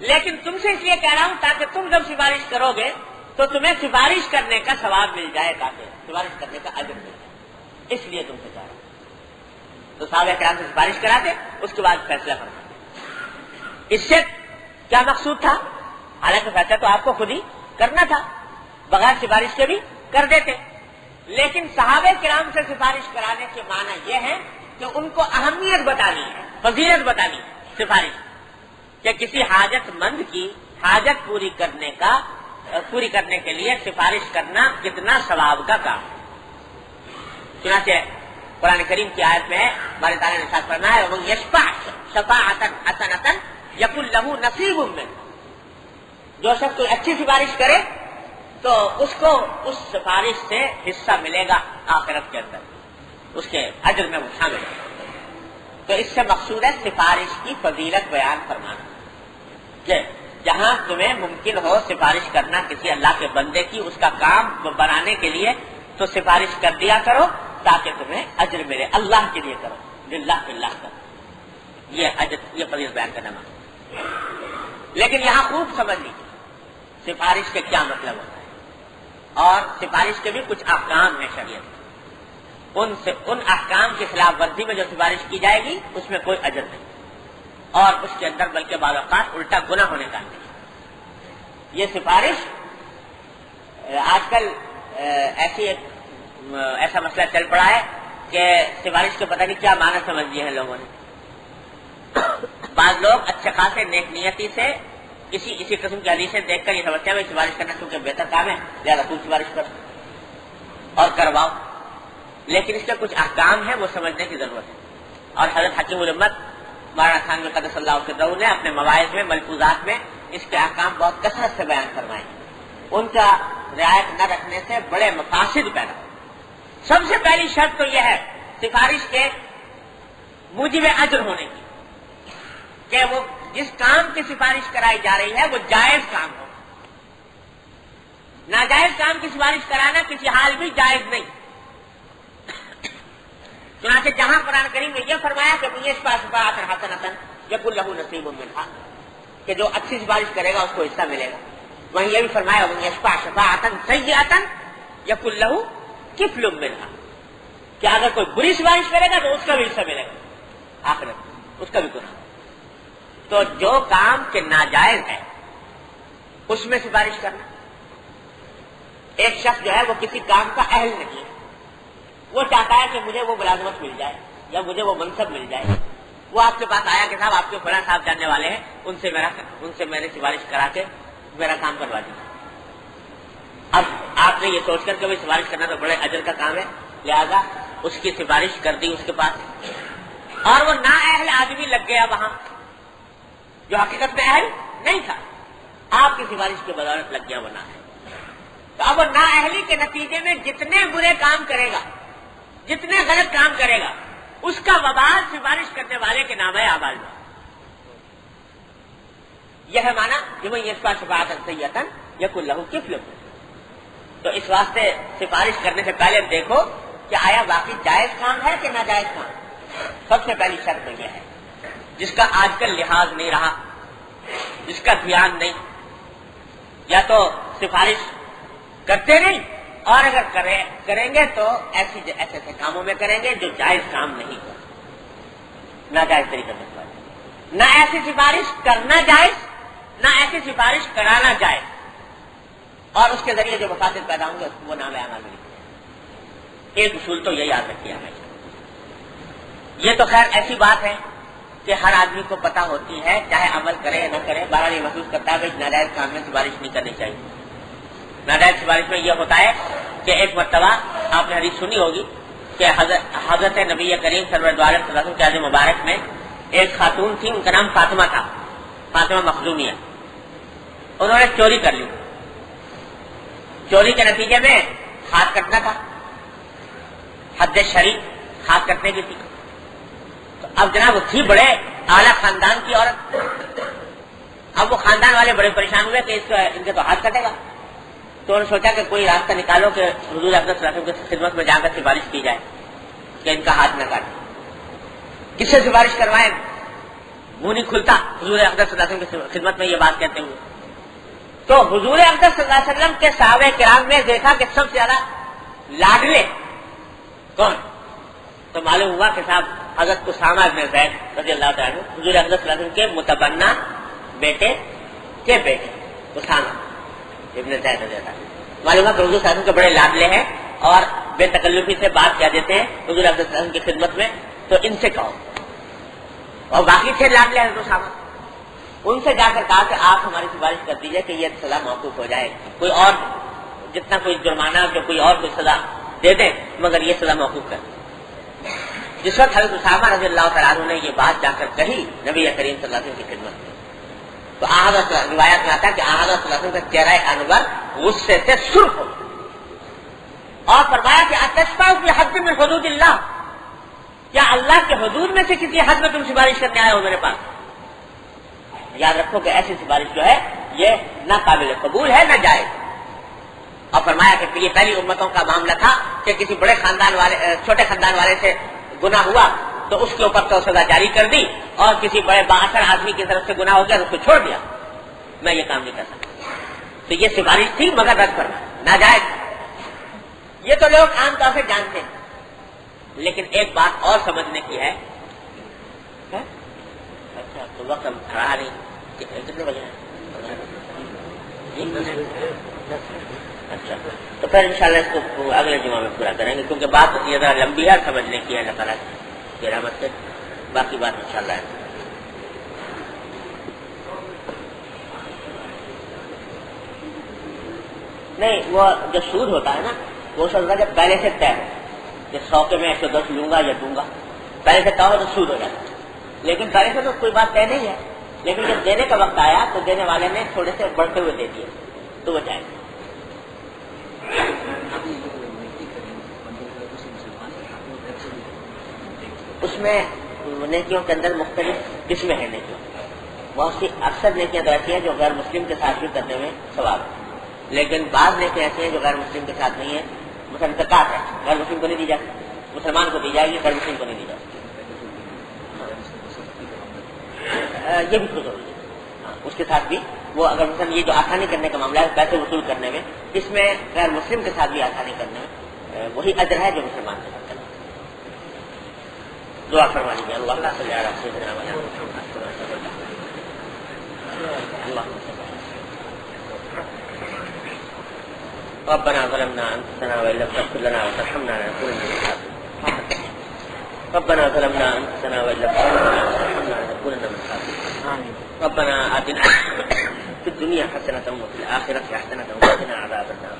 B: لیکن تم سے اس لیے کہہ رہا ہوں تاکہ تم جب سفارش کرو گے تو تمہیں سفارش کرنے کا ثواب مل جائے، تاکہ سفارش کرنے کا اجر مل جائے، اس لیے تم سے کہہ رہا ہوں۔ تو صحابہ کرام سے سفارش کراتے، اس کے بعد فیصلہ کرنا۔ اس سے کیا مقصود تھا حالانکہ فیصلہ تو آپ کو خود ہی کرنا تھا، بغیر سفارش کے بھی کر دیتے. لیکن صحابہ کرام سے سفارش کرانے کے معنی یہ ہے کہ ان کو اہمیت بتانی ہے، فضیلت بتانی ہے سفارش، کہ کسی حاجت مند کی حاجت پوری کرنے کے لیے سفارش کرنا کتنا ثواب کا کام ہے. چنانچہ قرآن کریم کی آیت میں ہمارے تعالیٰ نے ارشاد فرمایا ہے وَمَن يَشْفَعْ شَفَاعَةً حَسَنَةً يَكُن لَهُ نَصِيبٌ مِّنْهَا. جو شخص کوئی اچھی سفارش کرے تو اس کو اس سفارش سے حصہ ملے گا آخرت کے اندر، اس کے اجر میں وہ شامل ہے. تو اس سے مقصود ہے سفارش کی فضیلت بیان فرمانا، کہ جہاں تمہیں ممکن ہو سفارش کرنا کسی اللہ کے بندے کی، اس کا کام بنانے کے لیے، تو سفارش کر دیا کرو تاکہ تمہیں اجر ملے. اللہ کے لیے کرو، للہ باللہ کرو. یہ فضیلت بیان کرنا مانگا. لیکن یہاں خوب سمجھ لیجیے سفارش کے کیا مطلب ہوتا ہے، اور سفارش کے بھی کچھ احکام ہیں شریعت. ان احکام کی خلاف ورزی میں جو سفارش کی جائے گی اس میں کوئی اجر نہیں، اور اس کے اندر بلکہ بعض اوقات الٹا گناہ ہونے کا نہیں. یہ سفارش آج کل ایسا مسئلہ چل پڑا ہے کہ سفارش کے پتہ نہیں کیا معنی سمجھ لیے ہیں لوگوں نے. بعض لوگ اچھے خاصے نیک نیتی سے اسی قسم کی حدیثیں دیکھ کر یہ سمجھتے ہیں سفارش کرنا کیونکہ بہتر کام ہے لہٰذا تم سفارش کرو اور کرواؤ. لیکن اس کے کچھ احکام ہیں وہ سمجھنے کی ضرورت ہے. اور حضرت حکیم الامت مولانا خان قدس اللہ سرہ نے اپنے مواعظ میں ملفوظات میں اس کے احکام بہت کثرت سے بیان فرمائے. ان کا رعایت نہ رکھنے سے بڑے مفاسد پیدا ہو. سب سے پہلی شرط تو یہ ہے سفارش کے موجب اجر ہونے کی، کہ وہ جس کام کی سفارش کرائی جا رہی ہے وہ جائز کام ہو. ناجائز کام کی سفارش کرانا کسی حال بھی جائز نہیں. چنانچہ جہاں قرآن کریم نے یہ فرمایا کہ يَكُن لَهُ نَصِيبٌ مِّنْهَا، کہ جو اچھی سفارش کرے گا اس کو حصہ ملے گا. وہیں یہ بھی فرمایا وَمَن يَشْفَعْ شَفَاعَةً سَيِّئَةً يَكُن لَهُ كِفْلٌ مِّنْهَا، کہ اگر کوئی بری سفارش کرے گا تو اس کا بھی حصہ ملے گا آخرت، اس کا بھی گناہ. تو جو کام کے ناجائز ہے اس میں سفارش کرنا. ایک شخص جو ہے وہ کسی کام کا اہل نہیں ہے، وہ چاہتا ہے کہ مجھے وہ ملازمت مل جائے یا مجھے وہ منصب مل جائے. وہ آپ کے پاس آیا کہ صاحب آپ کے فلاں صاحب جاننے والے ہیں، ان سے میں نے سفارش کرا کے میرا کام کروا دیا. اب آپ نے یہ سوچ کر کہ سفارش کرنا تو بڑے اجر کا کام ہے، لہذا اس کی سفارش کر دی اس کے پاس، اور وہ نااہل آدمی لگ گیا وہاں جو حقیقت میں اہل نہیں تھا. آپ کی سفارش کی بدولت لگ گیا وہ نااہل. تو اب وہ نااہلی کے نتیجے میں جتنے برے کام کرے گا، جتنے غلط کام کرے گا، اس کا وبال سفارش کرنے والے کے نام ہے اعمال میں. یہ ہے معنی وَمَن يَشْفَعْ شَفَاعَةً سَيِّئَةً يَكُن لَهُ كِفْلٌ. تو اس واسطے سفارش کرنے سے پہلے دیکھو کہ آیا واقعی جائز کام ہے کہ ناجائز کام. سب سے پہلی شرط یہ ہے جس کا آج کل لحاظ نہیں رہا، جس کا دھیان نہیں، یا تو سفارش کرتے نہیں، اور اگر کریں گے تو ایسے کاموں میں کریں گے جو جائز کام نہیں ہو، ناجائز طریقے سے. نہ ایسی سفارش کرنا جائز، نہ ایسی سفارش کرانا جائز، اور اس کے ذریعے جو مفاسد پیدا ہوں گے وہ نام اعمال میں. ایک اصول تو یہ یاد رکھیے ہمیشہ. یہ تو خیر ایسی بات ہے کہ ہر آدمی کو پتہ ہوتی ہے، چاہے عمل کرے یا نہ کرے، بہرحال یہ محسوس کرتا ہے کہ ناجائز کام میں سفارش نہیں کرنی چاہیے. ناجائز سفارش میں یہ ہوتا ہے کہ ایک مرتبہ آپ نے حدیث سنی ہوگی کہ حضرت نبی کریم صلی اللہ علیہ وسلم کے عہد مبارک میں ایک خاتون تھی، ان کا نام فاطمہ تھا، فاطمہ مخزومیہ. انہوں نے چوری کر لی. چوری کے نتیجے میں ہاتھ کٹنا تھا، حد شریف ہاتھ کٹنے کی تھی. تو اب جناب وہ تھی بڑے اعلیٰ خاندان کی عورت. اب وہ خاندان والے بڑے پریشان ہوئے کہ ان کے تو ہاتھ کٹے گا. تو انہوں نے سوچا کہ کوئی راستہ نکالو کہ حضور اقدس صلی اللہ علیہ وسلم کی خدمت میں جا کر سفارش کی جائے کہ ان کا ہاتھ نہ کاٹے. کس سے سفارش کروائیں؟ منہ نہیں کھلتا حضور اقدس صلی اللہ علیہ وسلم کی خدمت میں یہ بات کہتے ہوئے. تو حضور اقدس صلی اللہ علیہ وسلم کے صحابہ کرام نے دیکھا کہ سب سے زیادہ لاڈلے کون؟ تو معلوم ہوا کہ صاحب حضرت اسامہ بن زید رضی اللہ تعالیٰ عنہ حضور اقدس صلی اللہ علیہ وسلم کے متبنہ بیٹے کے بیٹے. اسامہ ابن زید رضی اللہ عنہ. معلوم ہے کہ حضور صلی اللہ علیہ وسلم کے بڑے لاڈلے ہیں اور بے تکلفی سے بات کیا دیتے ہیں حضور صلی اللہ علیہ وسلم کی خدمت میں, تو ان سے کہو. اور باقی تھے لاڈلے حضرت اسامہ, ان سے جا کر کہا کہ آپ ہماری سفارش کر دیجئے کہ یہ سزا موقوف ہو جائے, کوئی اور جتنا کوئی جرمانہ جو کوئی اور کوئی سزا دے دیں مگر یہ سزا موقوف کر. جس وقت حضرت اسامہ رضی اللہ تعالیٰ عنہ نے یہ بات جا کر کہی نبی کریم صلی اللہ علیہ وسلم کی خدمت میں, تو روایت میں آتا ہے کہ حضرت صلی اللہ علیہ وسلم کا چہرہ انور غصے سے سرخ ہو اور فرمایا کہ اتشفع فی حد من حدود اللہ, کیا اللہ کے حدود میں سے کسی حد میں تم سفارش کرنے آئے ہو میرے پاس؟ یاد رکھو کہ ایسی سفارش جو ہے یہ نہ قابل قبول ہے نہ جائز. اور فرمایا کہ یہ پہلی امتوں کا معاملہ تھا کہ کسی بڑے خاندان والے چھوٹے خاندان والے سے گناہ ہوا تو اس کے اوپر تو سزا جاری کر دی, اور کسی بڑے بااثر آدمی کی طرف سے گناہ ہو گیا تو اس کو چھوڑ دیا. میں یہ کام نہیں کر سکتا. تو یہ سفارش تھی مگر رد کرنا ناجائز. یہ تو لوگ عام طور سے جانتے ہیں, لیکن ایک بات اور سمجھنے کی ہے. اچھا تو وقت ہم کھڑا نہیں, کتنے بجے ہیں؟ اچھا تو پھر انشاءاللہ اس کو اگلے جمعہ میں پورا کریں گے, کیونکہ بات یہ ذرا لمبی ہے, سمجھنے کی ہے اللہ تعالیٰ کی رحمت سے. باقی بات انشاءاللہ ہے. نہیں, وہ جو سود ہوتا ہے نا وہ سب جب پہلے سے طے ہو کہ 100 کے میں 110 لوں گا یا دوں گا, پہلے سے طے ہو تو سود ہو جاتا ہے. لیکن پہلے سے تو کوئی بات طے نہیں ہے, لیکن جب دینے کا وقت آیا تو دینے والے نے تھوڑے سے بڑھتے ہوئے دے دیے تو وہ جائے. اس میں نیکیوں کے اندر مختلف قسمیں ہیں نیکیوں. بہت سی اکثر نیکیاں تو ایسی ہیں جو غیر مسلم کے ساتھ بھی کرنے میں ثواب ہے, لیکن بعض نیکیاں ایسی ہیں جو غیر مسلم کے ساتھ نہیں ہیں. مثلا زکات ہے, غیر مسلم کو نہیں دی جاتی, مسلمان کو دی جائے گی, غیر مسلم کو نہیں دی جاتی. یہ بھی تو ضروری ہے. اس کے ساتھ بھی وہ اگر مثلا یہ جو آسانی کرنے کا معاملہ ہے پیسے وصول کرنے میں, اس میں غیر مسلم کے ساتھ بھی آسانی کرنے میں وہی اجر ہے جو مسلمان کے ساتھ کرنے. دعا فرما لیجیے. اللہ صلی اللہ علیہ وسلم. ربنا ظلمنا انفسنا وان لم تغفر لنا وترحمنا لنكونن من الخاسرين. ربنا ظلمنا انفسنا وان لم تغفر لنا وترحمنا لنكونن من الخاسرين. ربنا آتنا في الدنيا حسنة وفي الآخرة حسنة وقنا عذاب النار.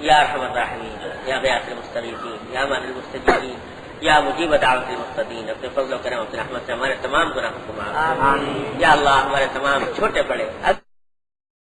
B: يا أرحم الراحمين, يا غياث المستغيثين, يا مانع المستجيبين, یا مجیب دعوت المستقین, اپنے فضل و کرم اپنے رحمت سے ہمارے تمام گناہوں کو معاف. یا اللہ ہمارے تمام چھوٹے بڑے